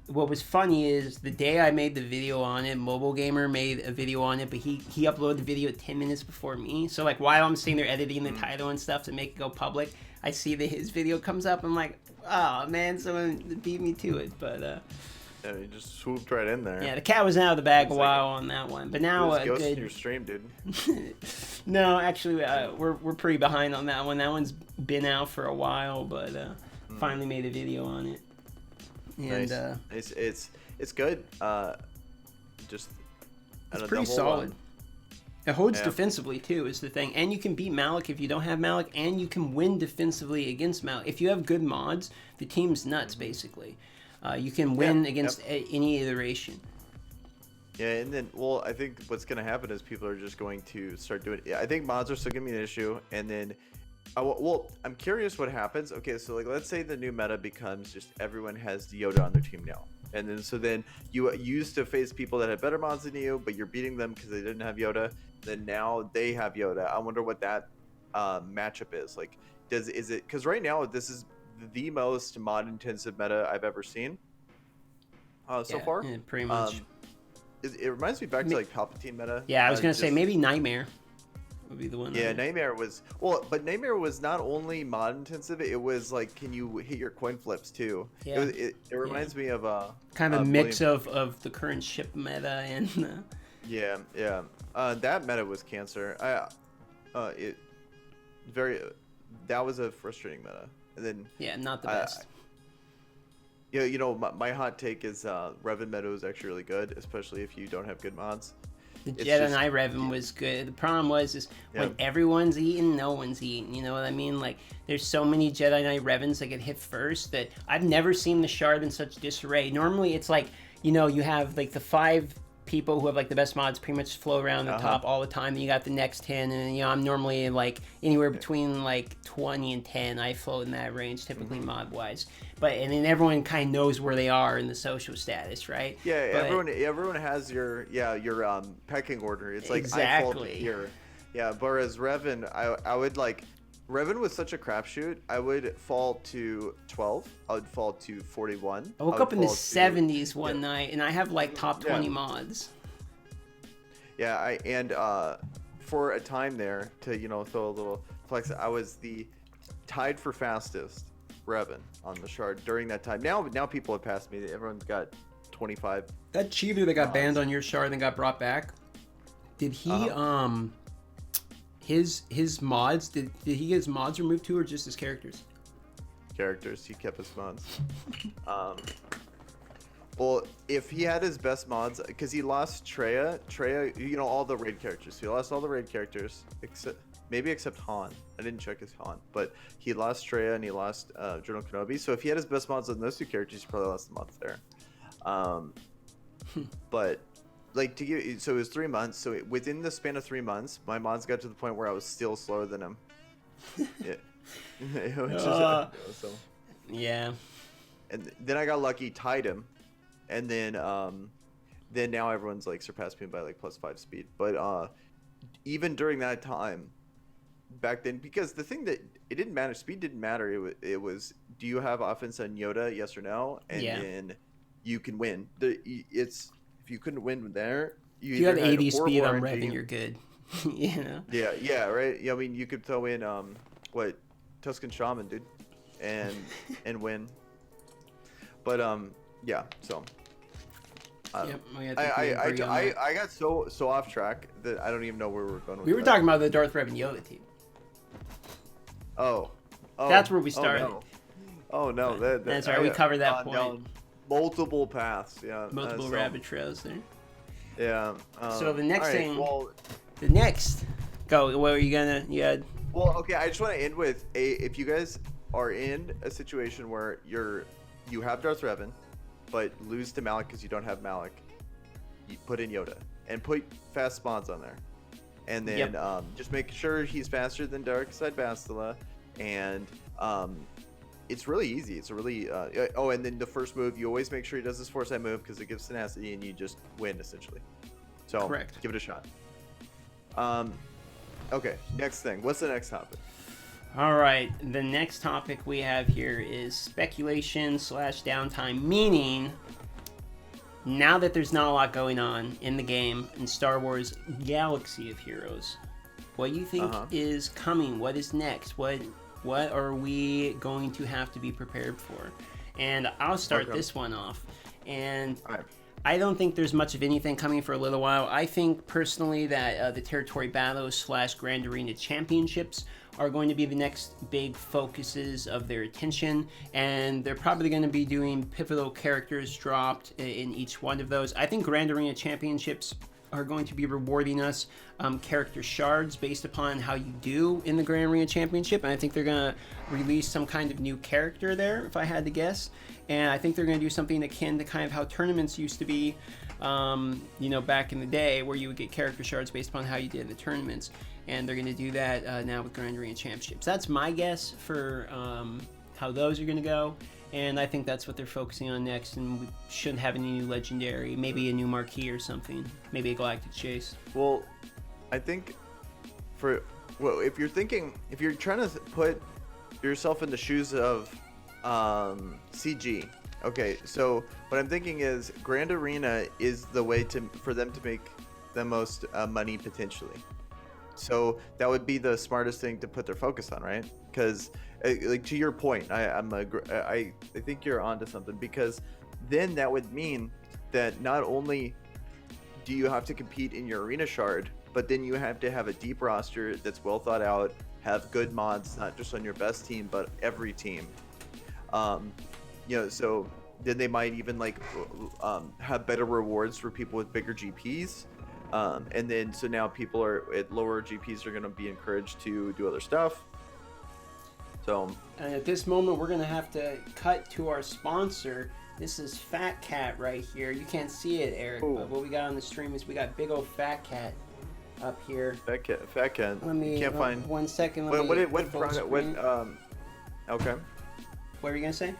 what was funny is the day I made the video on it, Mobile Gamer made a video on it, but he uploaded the video 10 minutes before me. So like while I'm sitting there editing the title and stuff to make it go public, I see that his video comes up. I'm like, oh man, someone beat me to it. But yeah, you just swooped right in there. yeah, the cat was out of the bag a while on that one, but now it was ghosting your stream, dude. No, actually, we're pretty behind on that one. That one's been out for a while, but finally made a video on it. And nice. It's good. Just it's pretty solid. It holds defensively too, is the thing, and you can beat Malik if you don't have Malik, and you can win defensively against Malik if you have good mods. The team's nuts, basically. You can win against any iteration. Yeah, and then, well, I think what's going to happen is people are just going to start doing it. Yeah, I think mods are still going to be an issue, and then, well, I'm curious what happens. Okay, so, like, let's say the new meta becomes just everyone has Yoda on their team now. And then, so then you used to face people that had better mods than you, but you're beating them because they didn't have Yoda. Then now they have Yoda. I wonder what that matchup is. Like, is it, because right now this is the most mod-intensive meta I've ever seen so far. Yeah, pretty much. It reminds me back to like Palpatine meta. Yeah, I was gonna say maybe Nightmare would be the one. Yeah, Nightmare was but Nightmare was not only mod intensive. It was like, can you hit your coin flips too? Yeah. It reminds me of kind of a mix of the current ship meta and. Yeah. That meta was cancer. That was a frustrating meta. And then not the best. You know, my hot take is Revan meta is actually really good, especially if you don't have good mods. The Jedi Knight Revan was good. The problem was when everyone's eating, no one's eating. You know what I mean? Like, there's so many Jedi Knight Revans that get hit first that I've never seen the shard in such disarray. Normally, it's like, you know, you have like the 5 people who have like the best mods pretty much flow around the top all the time. Then you got the next 10, and you know, I'm normally like anywhere between like 20 and 10. I float in that range typically mod wise, and then everyone kind of knows where they are in the social status, right? Yeah, but everyone has your pecking order. It's like exactly. I fall here. Yeah, whereas Revan, I would like. Revan was such a crapshoot. I would fall to 12. I would fall to 41. I woke up in the 70s one night, and I have like top 20 mods. Yeah, for a time there, to throw a little flex, I was the tied for fastest Revan on the shard during that time. Now people have passed me. Everyone's got 25. That cheater that got banned on your shard and got brought back, did he his mods, did he get his mods removed too, or just his characters? Characters. He kept his mods. Well, if he had his best mods, because he lost Treya, all the raid characters. He lost all the raid characters except Han. I didn't check his Han, but he lost Treya and he lost General Kenobi. So if he had his best mods on those 2 characters, he probably lost the mods there. But like to give, so it was 3 months. So within the span of 3 months, my mods got to the point where I was still slower than him. Yeah. So. Yeah. And then I got lucky, tied him, and then now everyone's like surpassed me by like +5 speed. But even during that time, back then, because the thing that it didn't matter, speed didn't matter. It was do you have offense on Yoda, yes or no, and then you can win. It's if you couldn't win there, if you have 80 speed on Revan, you're good. You know. Yeah, right. Yeah, I mean you could throw in what Tusken Shaman, dude, and win. But yeah, so. I got so off track that I don't even know where we're going with We were that. talking about the Darth Revan Yoda team. Oh. That's where we started. Oh no, that's right. We covered that point. Down multiple paths, yeah. Multiple rabbit trails there. Yeah. So the next thing. Well, the next. Go. What were you gonna? You had. Well, okay. I just want to end with if you guys are in a situation where you have Darth Revan, but lose to Malik because you don't have Malik, you put in Yoda and put fast spawns on there, and then just make sure he's faster than Dark Side Bastila, and it's really easy. It's a really and then the first move, you always make sure he does this foresight move because it gives tenacity and you just win essentially. So correct. Give it a shot. Okay, next thing. What's the next topic? All right, the next topic we have here is speculation / downtime, meaning now that there's not a lot going on in the game in Star Wars Galaxy of Heroes, what do you think is coming? What is next? What are we going to have to be prepared for? And I'll start this one off. And I don't think there's much of anything coming for a little while. I think personally that the Territory Battles / Grand Arena Championships are going to be the next big focuses of their attention, and they're probably going to be doing pivotal characters dropped in each one of those. I think Grand Arena Championships are going to be rewarding us character shards based upon how you do in the Grand Arena Championship, and I think they're going to release some kind of new character there, if I had to guess. And I think they're going to do something akin to kind of how tournaments used to be, back in the day, where you would get character shards based upon how you did in the tournaments. And they're going to do that now with Grand Arena Championships. That's my guess for how those are going to go. And I think that's what they're focusing on next. And we shouldn't have any new legendary, maybe a new marquee or something. Maybe a Galactic Chase. Well, I think if you're trying to put yourself in the shoes of CG. Okay, so what I'm thinking is Grand Arena is the way for them to make the most money potentially. So that would be the smartest thing to put their focus on, right? Because, like to your point, I think you're onto something, because then that would mean that not only do you have to compete in your arena shard, but then you have to have a deep roster that's well thought out, have good mods, not just on your best team, but every team. So then they might even have better rewards for people with bigger GPs. And then so now people at lower GPs are going to be encouraged to do other stuff. So and at this moment, we're going to have to cut to our sponsor. This is Fat Cat right here. You can't see it, Eric, but what we got on the stream is we got big old Fat Cat up here. Fat Cat. Can't find 1 second. Okay. What were you gonna say?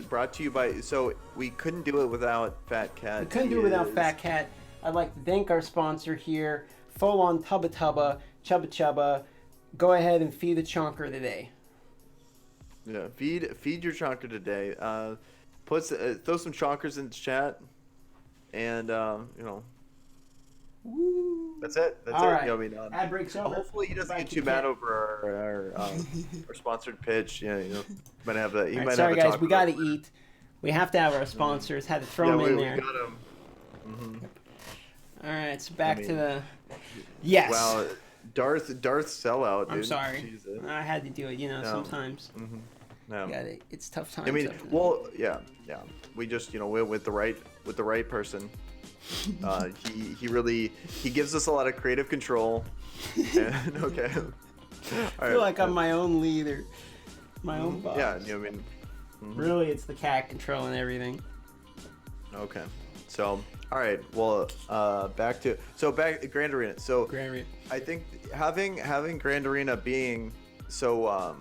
Brought to you by. So we couldn't do it without Fat Cat. We couldn't do it without Fat Cat. I'd like to thank our sponsor here, Full On Tubba Chubba. Go ahead and feed the chonker today. Yeah, feed your chonker today. Throw some chonkers in the chat, and Woo. That's it. All right. Ad breaks over. Hopefully he doesn't get too mad over our sponsored pitch. Might have that. Sorry guys, we got to eat. We have to have our sponsors. Had to throw them in there. We got them. All right, so back to the. Yes. Wow, Darth sellout. Dude. I'm sorry. Jesus. I had to do it. Sometimes. No. It's tough times. Yeah. We just went with the right person. He gives us a lot of creative control. And, okay. I feel like I'm my own leader, my own boss. Yeah, Really, it's the cat controlling everything. Okay. So, all right. Well, back to Grand Arena. So, Grand Arena. I think having Grand Arena being so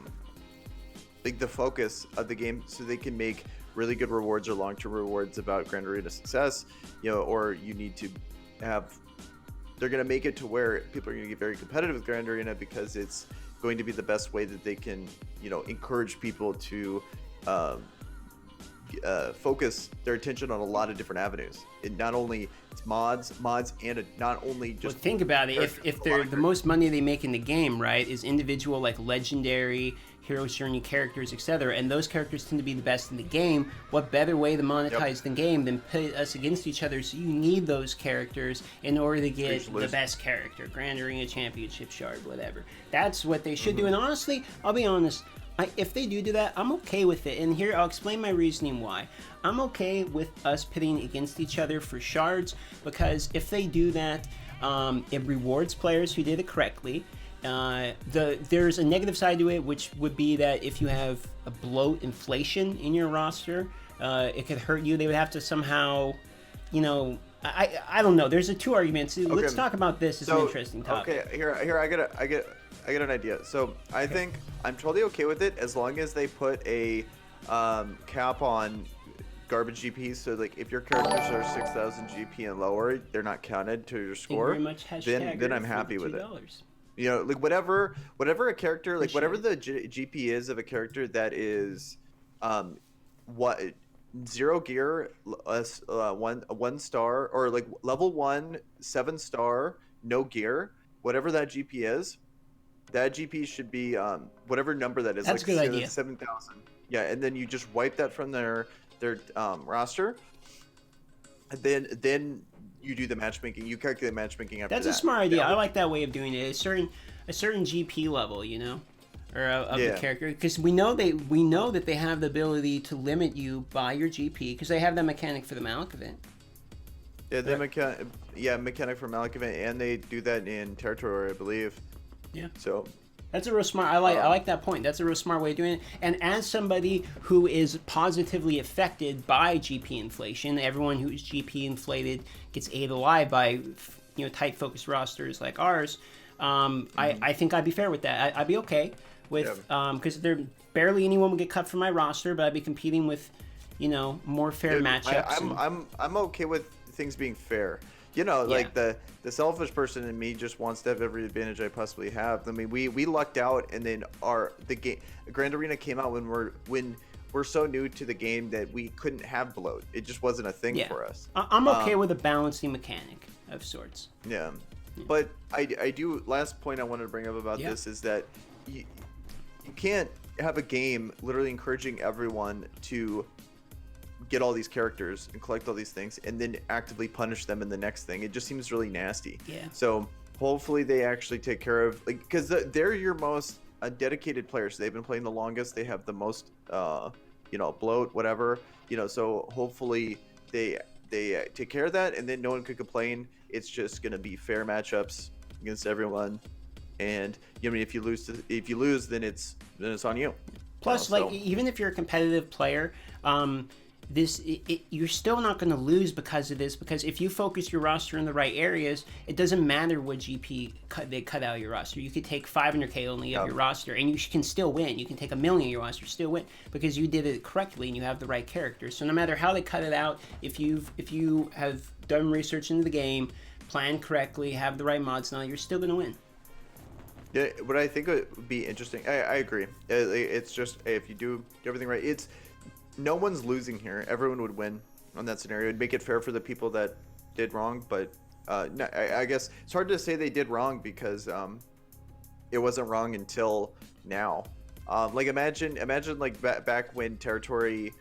like the focus of the game, so they can make really good rewards or long-term rewards about Grand Arena success, or you need to have. They're going to make it to where people are going to get very competitive with Grand Arena because it's going to be the best way that they can, encourage people to focus their attention on a lot of different avenues. It not only it's mods, and not only just. Well, think about it. If they're the most money they make in the game, right, is individual like legendary hero's journey characters, etc., and those characters tend to be the best in the game. What better way to monetize the game than pit us against each other? So you need those characters in order to get the best character, Grand Arena Championship Shard, whatever. That's what they should do. And honestly, I'll be honest. If they do that, I'm okay with it. And here, I'll explain my reasoning why. I'm okay with us pitting against each other for shards, because if they do that, it rewards players who did it correctly. There's a negative side to it, which would be that if you have a bloat inflation in your roster, it could hurt you. They would have to somehow, I don't know. There's two arguments. Okay. Let's talk about this. It's an interesting topic. Okay, here I get an idea. So I think I'm totally okay with it as long as they put a cap on garbage GP. So like if your characters are 6,000 GP and lower, they're not counted to your score. Then I'm happy with it. Like whatever a character, like whatever the GP is of a character that is, what 0 gear, 1 star, or like level 1 7 star, no gear, whatever that GP is, that GP should be whatever number that is. That's like a good idea. 7,000. Yeah, and then you just wipe that from their roster, and then you do the matchmaking. You calculate matchmaking after that. That's a smart idea. I like that way of doing it. A certain GP level, or of the character, because we know that they have the ability to limit you by your GP, because they have that mechanic for the Malik event. Yeah, mechanic for Malik event, and they do that in Territory, I believe. Yeah. So that's a real smart. I like that point. That's a real smart way of doing it. And as somebody who is positively affected by GP inflation, everyone who's GP inflated gets ate alive by tight focused rosters like ours. I think I'd be fair with that. I'd be okay with because there barely anyone would get cut from my roster, but I'd be competing with more fair matchups. I'm okay with things being fair. Like the selfish person in me just wants to have every advantage I possibly have. I mean, we lucked out, and then the game Grand Arena came out when we're so new to the game that we couldn't have bloat. It just wasn't a thing for us. I'm okay with a balancing mechanic of sorts. Yeah. But I do. Last point I wanted to bring up about this is that you can't have a game literally encouraging everyone to get all these characters and collect all these things and then actively punish them in the next thing. It just seems really nasty. Yeah. So hopefully they actually take care of, like, because they're your most dedicated players. They've been playing the longest. They have the most, bloat, whatever. So hopefully they take care of that, and then no one could complain. It's just gonna be fair matchups against everyone. And if you lose, then it's on you. Plus, even if you're a competitive player, you're still not going to lose because of this, because if you focus your roster in the right areas, it doesn't matter what GP they cut out of your roster. You could take 500k only of your roster, and you can still win. You can take 1 million of your roster, still win, because you did it correctly and you have the right characters. So no matter how they cut it out, if you have done research into the game, planned correctly, have the right mods, now you're still going to win. Yeah, what I think would be interesting, I agree. It's just, if you do everything right, no one's losing here. Everyone would win on that scenario. It'd make it fair for the people that did wrong, but no, I guess it's hard to say they did wrong because it wasn't wrong until now. Like imagine like back when Territory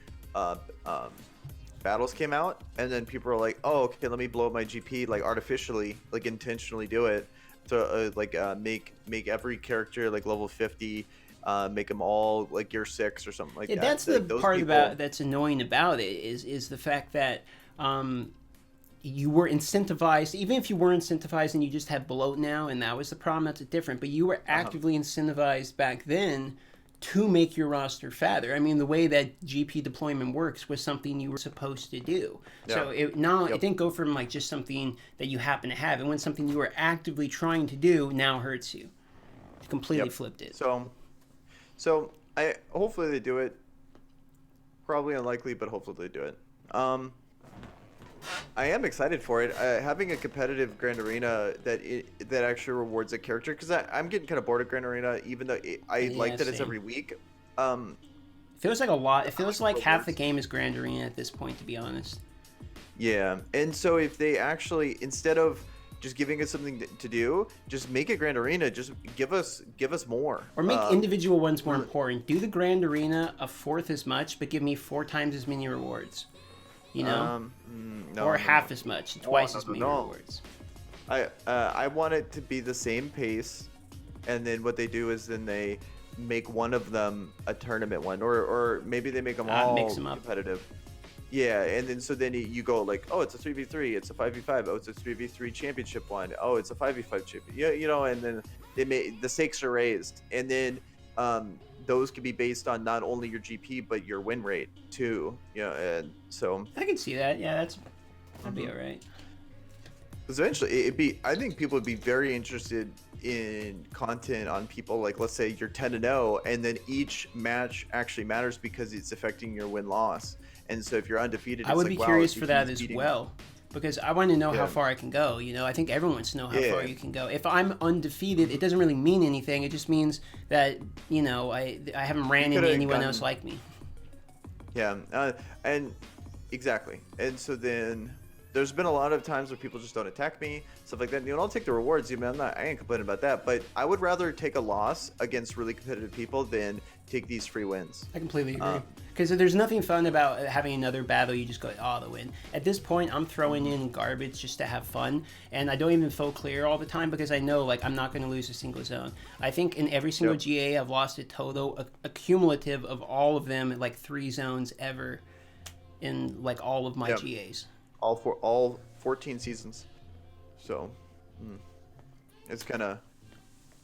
battles came out, and then people were like, "Oh, okay, let me blow up my GP, like artificially, like intentionally do it to make every character like level 50." Make them all like gear 6 or something like that. That's the part that's annoying about it is the fact that you were incentivized. Even if you were incentivized and you just had bloat now, and that was the problem, that's different. But you were actively incentivized back then to make your roster fatter. I mean, the way that GP deployment works was something you were supposed to do. Yeah. So it didn't go from like just something that you happen to have. It went something you were actively trying to do now hurts you. It completely flipped it. So hopefully they do it. Probably unlikely, but hopefully they do it. I am excited for it. Having a competitive Grand Arena that actually rewards a character, because I'm getting kind of bored of Grand Arena, even though I like that it's every week. Feels like a lot. It feels like half the game is Grand Arena at this point, to be honest. Yeah, and so if they actually, instead of just giving us something to do, just make it Grand Arena. Just give us more. Or make individual ones more important. Do the Grand Arena a fourth as much, but give me 4 times as many rewards. You know, or half as much, twice as many rewards. I want it to be the same pace, and then what they do is then they make one of them a tournament one, or maybe they make them all mix them up. Competitive. Yeah, and then you go like, oh, it's a 3v3, it's a 5v5, oh, it's a 3v3 championship one, oh, it's a 5v5 champion. Yeah, you know, and then the stakes are raised, and then those could be based on not only your GP but your win rate too. Yeah, and so I can see that. Yeah, that'd be all right. Because eventually, I think people would be very interested in content on people like, let's say you're 10-0, and then each match actually matters because it's affecting your win-loss. And so if you're undefeated, I would be curious for that as well. Because I want to know how far I can go. You know, I think everyone wants to know how far you can go. If I'm undefeated, it doesn't really mean anything. It just means that, you know, I haven't ran into anyone else like me. Yeah, and exactly. And so then there's been a lot of times where people just don't attack me, stuff like that. You know, I'll take the rewards. I mean, I ain't complaining about that. But I would rather take a loss against really competitive people than take these free wins. I completely agree. Because there's nothing fun about having another battle you just go, oh, the win. At this point, I'm throwing in garbage just to have fun, and I don't even full clear all the time because I know like I'm not going to lose a single zone. I think in every single GA, I've lost a total, a cumulative of all of them, like 3 zones ever in like all of my GAs. All 14 seasons. So it's kind of,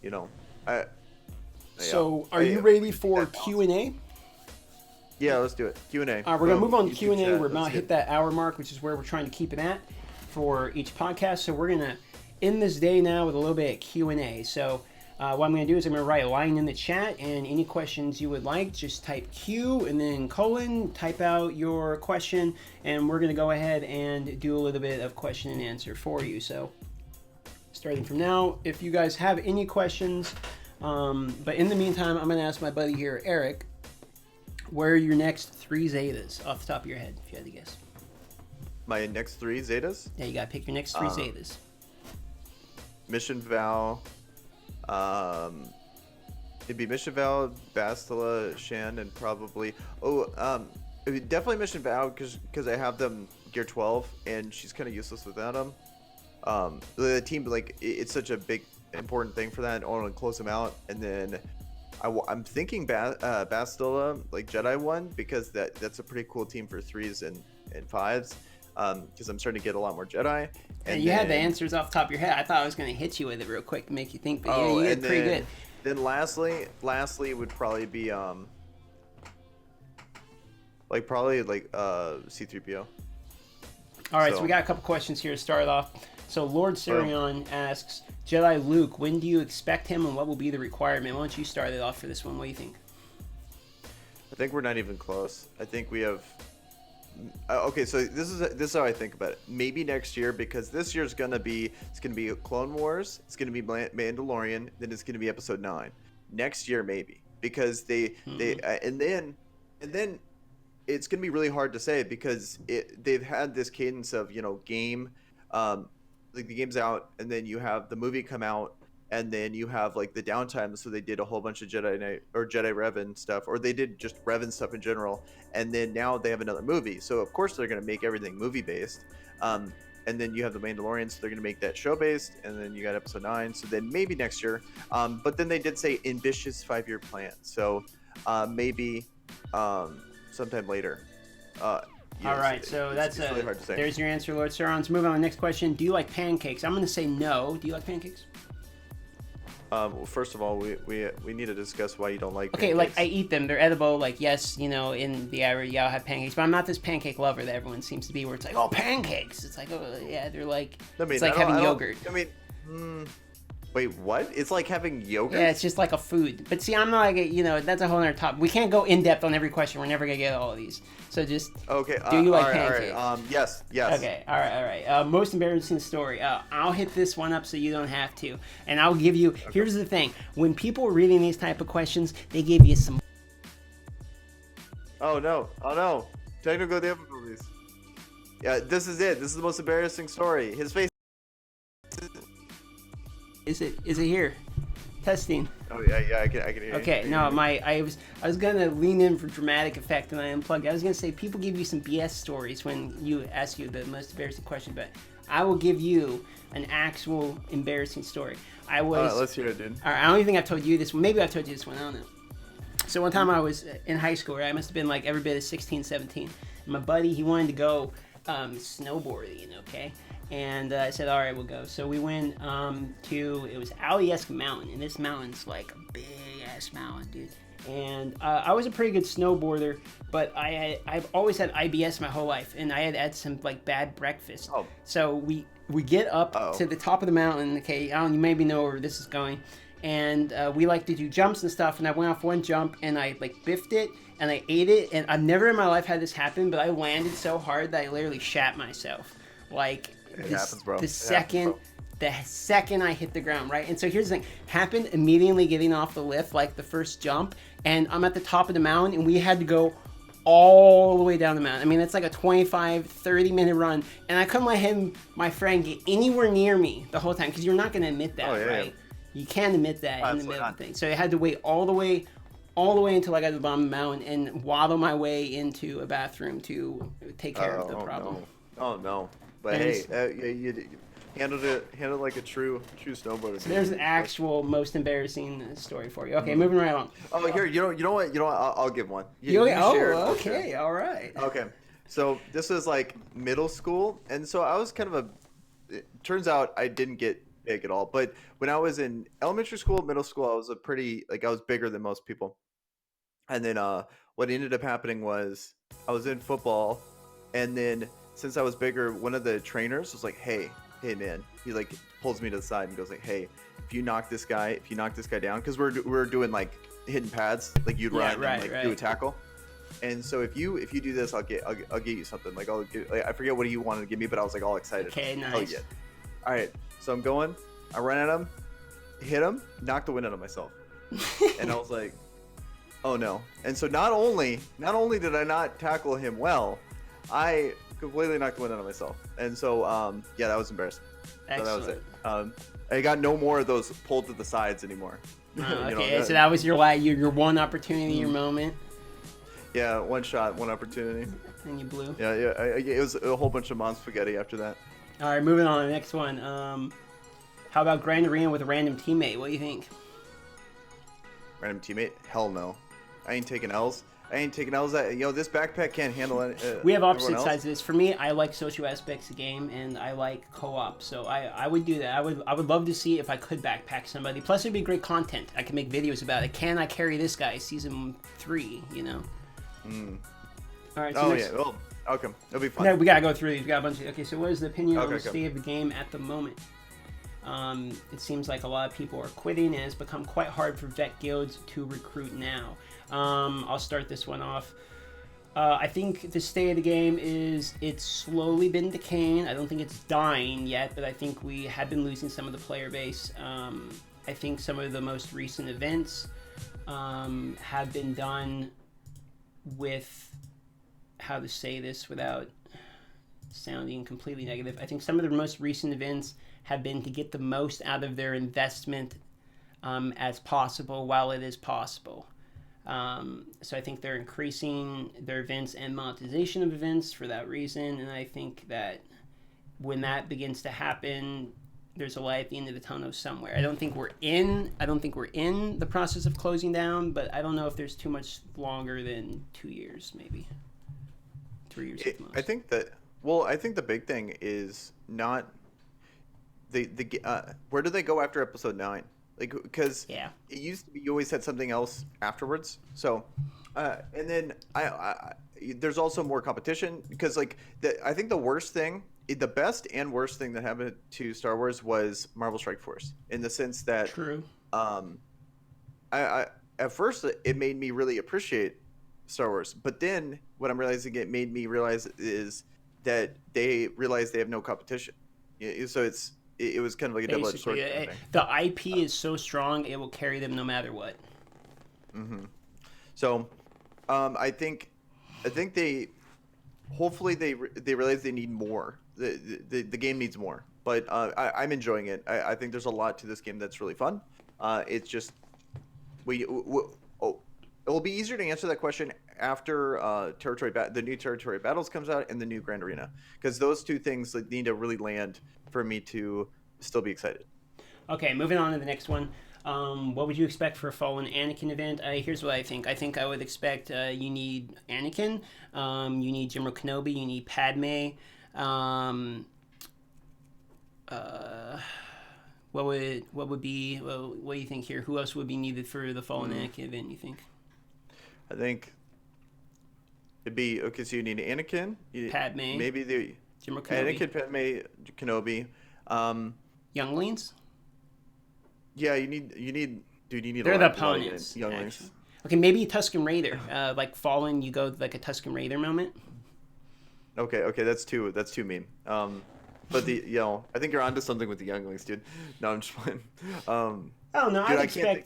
you know. So are you ready for Q&A? Yeah, let's do it. Q&A. All right, we're going to move on to Q&A. We're about to hit that hour mark, which is where we're trying to keep it at for each podcast. So we're going to end this day now with a little bit of Q&A. So what I'm going to do is I'm going to write a line in the chat, and any questions you would like, just type Q and then colon, type out your question, and we're going to go ahead and do a little bit of question and answer for you. So starting from now, if you guys have any questions, but in the meantime, I'm going to ask my buddy here, Eric, where are your next 3 Zetas off the top of your head, if you had to guess? My next 3 Zetas? Yeah, you got to pick your next 3 Zetas. Mission Val. It'd be Mission Val, Bastila, Shan, and probably... definitely Mission Val, because I have them Gear 12, and she's kind of useless without them. The team, like, it's such a big, important thing for that. I want to close them out, and then... I'm thinking Bastila, like Jedi one, because that's a pretty cool team for 3s and 5s, because I'm starting to get a lot more Jedi. And you had the answers off the top of your head. I thought I was going to hit you with it real quick to make you think, but you did pretty good. Then lastly would probably be C-3PO. All right, so we got a couple questions here to start off. So Lord Sirion asks, Jedi Luke, when do you expect him and what will be the requirement? Why don't you start it off for this one? What do you think? I think we're not even close. I think we have... okay, so this is how I think about it. Maybe next year, because this year's gonna be Clone Wars, it's gonna be Mandalorian, then it's gonna be Episode 9. Next year, maybe, because and then it's gonna be really hard to say because they've had this cadence of game. Like the game's out, and then you have the movie come out, and then you have like the downtime. So they did a whole bunch of Jedi Knight or Jedi Revan stuff, or they did just Revan stuff in general. And then now they have another movie. So of course they're gonna make everything movie based. And then you have the Mandalorian, so they're gonna make that show based. And then you got Episode 9. So then maybe next year. But then they did say ambitious 5-year plan. So maybe sometime later. All right, so that's really hard to say. There's your answer, Lord Sauron. Let's move on to the next question. Do you like pancakes? I'm going to say no. Do you like pancakes? Well, first of all, we need to discuss why you don't like Okay, pancakes. like I eat them. They're edible. Like yes, in the average, yeah, I'll have pancakes, but I'm not this pancake lover that everyone seems to be. Where it's like, oh, pancakes. It's like, oh yeah, they're like, I mean, it's like having yogurt. Wait, what? It's like having yogurt? Yeah, it's just like a food. But see, I'm not like that's a whole other topic. We can't go in depth on every question. We're never gonna get all of these. So just okay. Do you like all right, pancakes? All right. Yes. Okay. All right. Most embarrassing story. I'll hit this one up so you don't have to, and I'll give you. Okay. Here's the thing: when people are reading these type of questions, they give you some. Oh no! Technical difficulties. Yeah, this is it. This is the most embarrassing story. His face. Is it here? Testing. Oh yeah, I can hear you. Okay, no, I was gonna lean in for dramatic effect and I unplugged. I was gonna say people give you some BS stories when you ask you the most embarrassing question, but I will give you an actual embarrassing story. Let's hear it, dude. All right, I don't even think I've told you this one. Maybe I've told you this one. I don't know. So one time I was in high school, right? I must have been like every bit of 16, 17. And my buddy, he wanted to go snowboarding, okay? And I said, all right, we'll go. So we went it was Alyesk Mountain, and this mountain's like a big-ass mountain, dude. And I was a pretty good snowboarder, but I've always had IBS my whole life, and I had some like bad breakfast. Oh. So we get up to the top of the mountain, okay? You maybe know where this is going. And we like to do jumps and stuff, and I went off one jump, and I like biffed it, and I ate it, and I've never in my life had this happen, but I landed so hard that I literally shat myself. Like, the second I hit the ground, right? And so here's the thing. Happened immediately getting off the lift, like the first jump, and I'm at the top of the mountain, and we had to go all the way down the mountain. I mean, it's like a 25, 30-minute run, and I couldn't let my friend, get anywhere near me the whole time, because you're not going to admit that, right? Yeah. You can't admit that in the middle of the thing. So I had to wait all the way until I got to the bottom of the mountain and waddle my way into a bathroom to take care of the problem. No. But hey, you handled it like a true snowboarder. So there's an actual most embarrassing story for you. Okay, moving right along. Oh, here, you know what? I'll give one. Okay, all right. Okay, so this was like middle school, and so I was it turns out I didn't get big at all. But when I was in elementary school, middle school, I was I was bigger than most people. And then what ended up happening was I was in football, and then since I was bigger, one of the trainers was like, hey man, he like pulls me to the side and goes like, hey, if you knock this guy down, because we're doing like hidden pads, like you'd run and do a tackle. And so if you do this, I'll get you something. Like I forget what he wanted to give me, but I was like all excited. Okay, nice. Oh yeah. All right, so I'm going. I run at him, hit him, knock the wind out of myself, and I was like, oh no. And so not only did I not tackle him well, I completely knocked the wind out of myself. And so that was embarrassing. Excellent. So that was it. I got no more of those pulled to the sides anymore. Okay, so that was your one opportunity, your moment. Yeah, one shot, one opportunity. And you blew. Yeah. It was a whole bunch of mom spaghetti after that. All right, moving on to the next one. How about grind arena with a random teammate? What do you think? Random teammate? Hell no. I ain't taking L's. This backpack can't handle it. We have opposite sides of this. For me, I like social aspects of the game, and I like co-op. So I would do that. I would love to see if I could backpack somebody. Plus, it'd be great content. I could make videos about it. Can I carry this guy? Season 3, All right. So Well, okay. It'll be fun. No, we gotta go through these. We got a bunch of. Okay, so what is the opinion on the state of the game at the moment? It seems like a lot of people are quitting, and it's become quite hard for vet guilds to recruit now. I'll start this one off. I think the state of the game it's slowly been decaying. I don't think it's dying yet, but I think we have been losing some of the player base. I think some of the most recent events have been done with, how to say this without sounding completely negative. I think some of the most recent events have been to get the most out of their investment as possible while it is possible. So I think they're increasing their events and monetization of events for that reason, and I think that when that begins to happen, there's a light at the end of the tunnel somewhere. I don't think we're in the process of closing down, but I don't know if there's too much longer than 2 years, maybe 3 years at most. I think the big thing is not where do they go after episode 9? like because Yeah. it used to be you always had something else afterwards. So, and then there's also more competition because like I think the best and worst thing that happened to Star Wars was Marvel Strike Force in the sense that True. I at first it made me really appreciate Star Wars, but then what I'm realizing it made me realize is that they realize they have no competition. So it was kind of like a double-edged sword Basically, kind of thing. the IP is so strong it will carry them no matter what. So I think they hopefully they realize they need more. The game needs more, but I'm enjoying it. I think there's a lot to this game that's really fun. It's just it will be easier to answer that question after the new territory battles comes out and the new Grand Arena, because those two things like, need to really land for me to still be excited. Okay, moving on to the next one. What would you expect for a Fallen Anakin event? Here's what I think. I think I would expect you need Anakin, you need General Kenobi, you need Padme. What do you think here? Who else would be needed for the Fallen Anakin event, you think? I think it'd be okay. So you need Anakin, Padme, maybe the General Kenobi. Anakin, Padme, Kenobi. Younglings. Yeah, you need. Dude, you need. They're a the lot opponents. of younglings. Okay, maybe Tusken Raider. Like Fallen, you go like a Tusken Raider moment. Okay, that's too mean. But I think you're onto something with the younglings, dude. No, I'm just playing. Oh no, dude,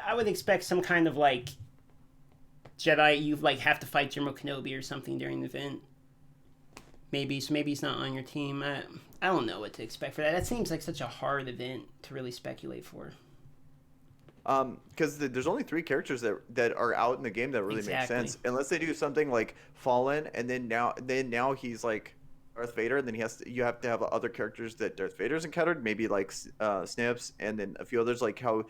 I would expect some kind of like Jedi. You like have to fight General Kenobi or something during the event. Maybe he's not on your team. I don't know what to expect for that. That seems like such a hard event to really speculate for. Because there's only 3 characters that are out in the game that really make sense, unless they do something like Fallen, and then now he's like Darth Vader, and then you have to have other characters that Darth Vader's encountered, maybe like Snips, and then a few others like who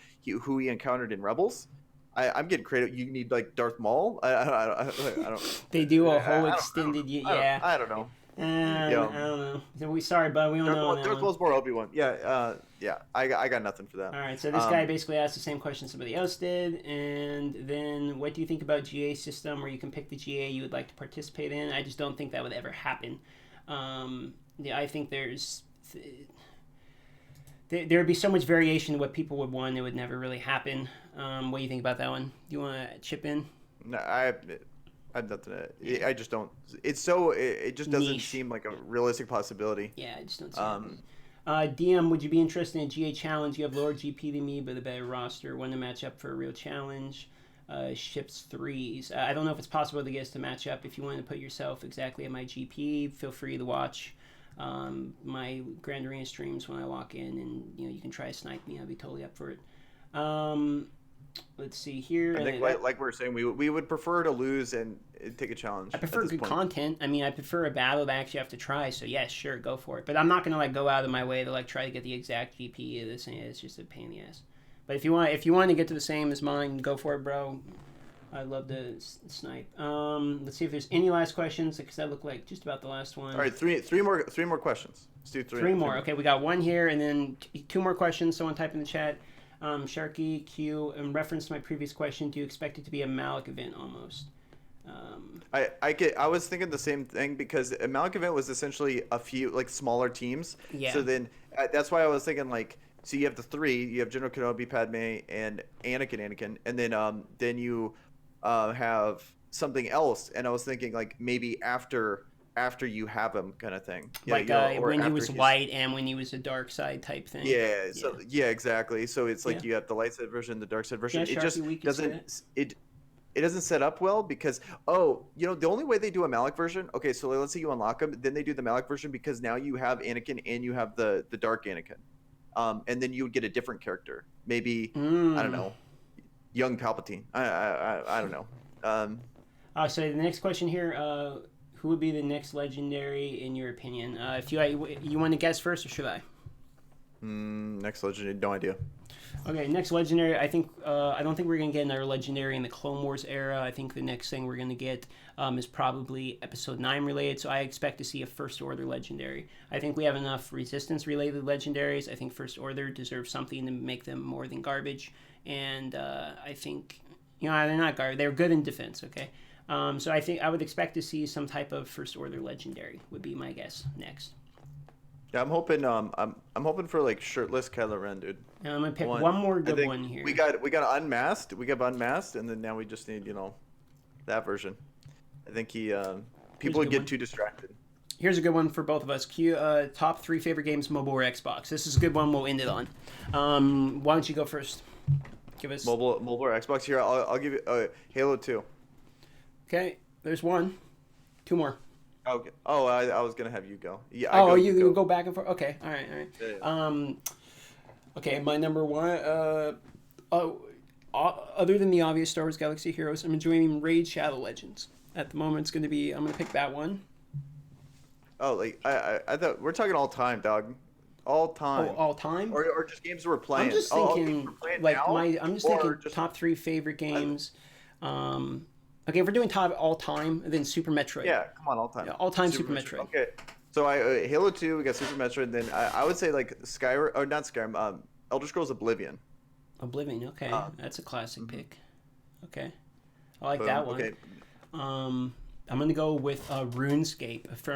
he encountered in Rebels. I'm getting creative. You need like Darth Maul. I don't. They do a whole extended. I don't know. I don't know. So sorry, bud. We don't know. Darth Maul's more Obi-Wan. Yeah. I got nothing for that. All right. So this guy basically asked the same question somebody else did, and then what do you think about GA system where you can pick the GA you would like to participate in? I just don't think that would ever happen. I think there would be so much variation in what people would want. It would never really happen. What do you think about that one? Do you want to chip in? No, I have nothing. I just don't. It's so. It just doesn't seem like a realistic possibility. Yeah, I just don't see it. DM, would you be interested in a GA challenge? You have lower GP than me, but a better roster. Want to match up for a real challenge? Ships 3s. I don't know if it's possible to get us to match up. If you want to put yourself exactly at my GP, feel free to watch my Grand Arena streams when I walk in, and you can try to snipe me. I'd be totally up for it. Let's see here. I think like we were saying, we would prefer to lose and take a challenge. I prefer good content. I mean, I prefer a battle that I actually have to try. So yes, sure, go for it. But I'm not gonna go out of my way to try to get the exact GP of this thing. It's just a pain in the ass. But if you want to get to the same as mine, go for it, bro. I'd love to snipe. Let's see if there's any last questions, because that looked like just about the last one. All right, three more questions. Let's do three more. Okay, we got one here, and then 2 more questions. Someone type in the chat. Sharky Q, in reference to my previous question, do you expect it to be a Malik event almost? I was thinking the same thing, because a Malik event was essentially a few smaller teams. Yeah. So then that's why I was thinking so you have the 3, you have General Kenobi, Padme, and Anakin, and then you have something else, and I was thinking maybe after you have him kind of thing. When he was white and when he was a dark side type thing. Yeah. So yeah, exactly. So it's you have the light side version, the dark side version. Yeah, it just doesn't it doesn't set up well, because the only way they do a Malik version. Okay, so let's say you unlock him, then they do the Malik version, because now you have Anakin and you have the dark Anakin. And then you would get a different character. Maybe I don't know, young Palpatine. I don't know. So the next question here, who would be the next legendary in your opinion? If you want to guess first, or should I? Next legendary, no idea. Okay, next legendary. I think I don't think we're gonna get another legendary in the Clone Wars era. I think the next thing we're gonna get is probably Episode 9 related. So I expect to see a First Order legendary. I think we have enough Resistance related legendaries. I think First Order deserves something to make them more than garbage. And I think they're not garbage. They're good in defense. Okay. So I think I would expect to see some type of First Order legendary. Would be my guess next. Yeah, I'm hoping. I'm hoping for like shirtless Kylo Ren, dude. And I'm gonna pick one more good one here. We got unmasked. We got unmasked, and then now we just need that version. I think people would get too distracted. Here's a good one for both of us. Top 3 favorite games, mobile or Xbox. This is a good one. We'll end it on. Why don't you go first? Give us mobile or Xbox. Here, I'll give you Halo 2. Okay, there's one. 2 more. Okay. Oh, I was gonna have you go. Yeah. You go back and forth. Okay. All right. Yeah. Okay, my number 1. Other than the obvious Star Wars Galaxy Heroes, I'm enjoying Raid Shadow Legends. At the moment, it's gonna be. I'm gonna pick that one. Oh, like I thought we're talking all time, dog. All time. Oh, all time. Or just games we're playing. I'm just thinking thinking just... top 3 favorite games. Okay, if we're doing top all time, then Super Metroid. Yeah, come on, all time. Yeah, all time Super Metroid. Okay, so Halo 2, we got Super Metroid. Then I would say like Skyrim, or not Skyrim, Elder Scrolls Oblivion. Oblivion, okay, that's a classic pick. Okay, I like that one. Okay. I'm gonna go with RuneScape for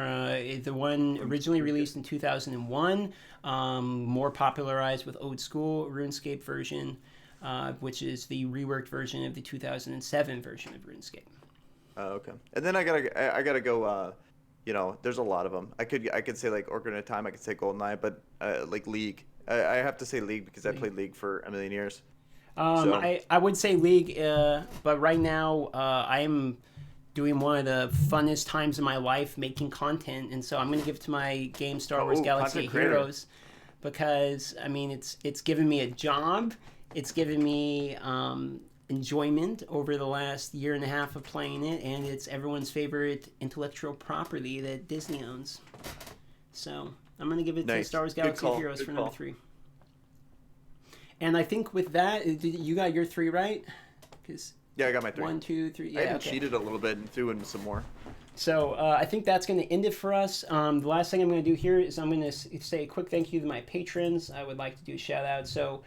the one originally released in 2001, more popularized with old school RuneScape version. Which is the reworked version of the 2007 version of RuneScape. Okay. And then I gotta go. There's a lot of them. I could say like Ocarina of Time. I could say GoldenEye, but like League. I have to say League because I played League for a million years. I would say League, but right now I am doing one of the funnest times of my life making content, and so I'm going to give it to my game Star Wars Galaxy of Heroes because I mean it's given me a job. It's given me enjoyment over the last year and a half of playing it, and it's everyone's favorite intellectual property that Disney owns. So I'm going to give it to Star Wars Galaxy of Heroes for number 3. And I think with that, you got your 3 right? Yeah, I got my 3. 1, 2, 3. Yeah, I even cheated a little bit and threw in some more. So I think that's going to end it for us. The last thing I'm going to do here is I'm going to say a quick thank you to my patrons. I would like to do a shout out. So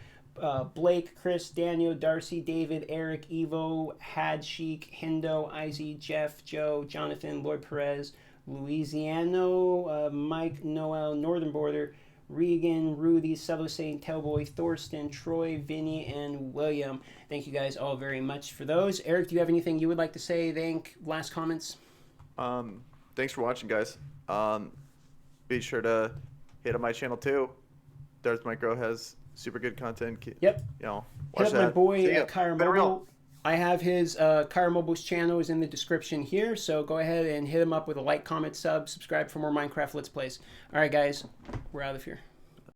Blake, Chris, Daniel, Darcy, David, Eric, Evo, Had Sheik, Hendo, Izzy, Jeff, Joe, Jonathan, Lloyd Perez, Louisiano, Mike, Noel, Northern Border, Regan, Rudy, Cello Saint, Tellboy, Thorsten, Troy, Vinny, and William. Thank you guys all very much for those. Eric, do you have anything you would like to say? Last comments? Thanks for watching, guys. Be sure to hit on my channel too. Darth Micro has super good content. Yep. Watch hit up that. my boy Kire Mobile. I have his Kire Mobile's channel is in the description here, so go ahead and hit him up with a like, comment, subscribe for more Minecraft Let's Plays. All right, guys, we're out of here.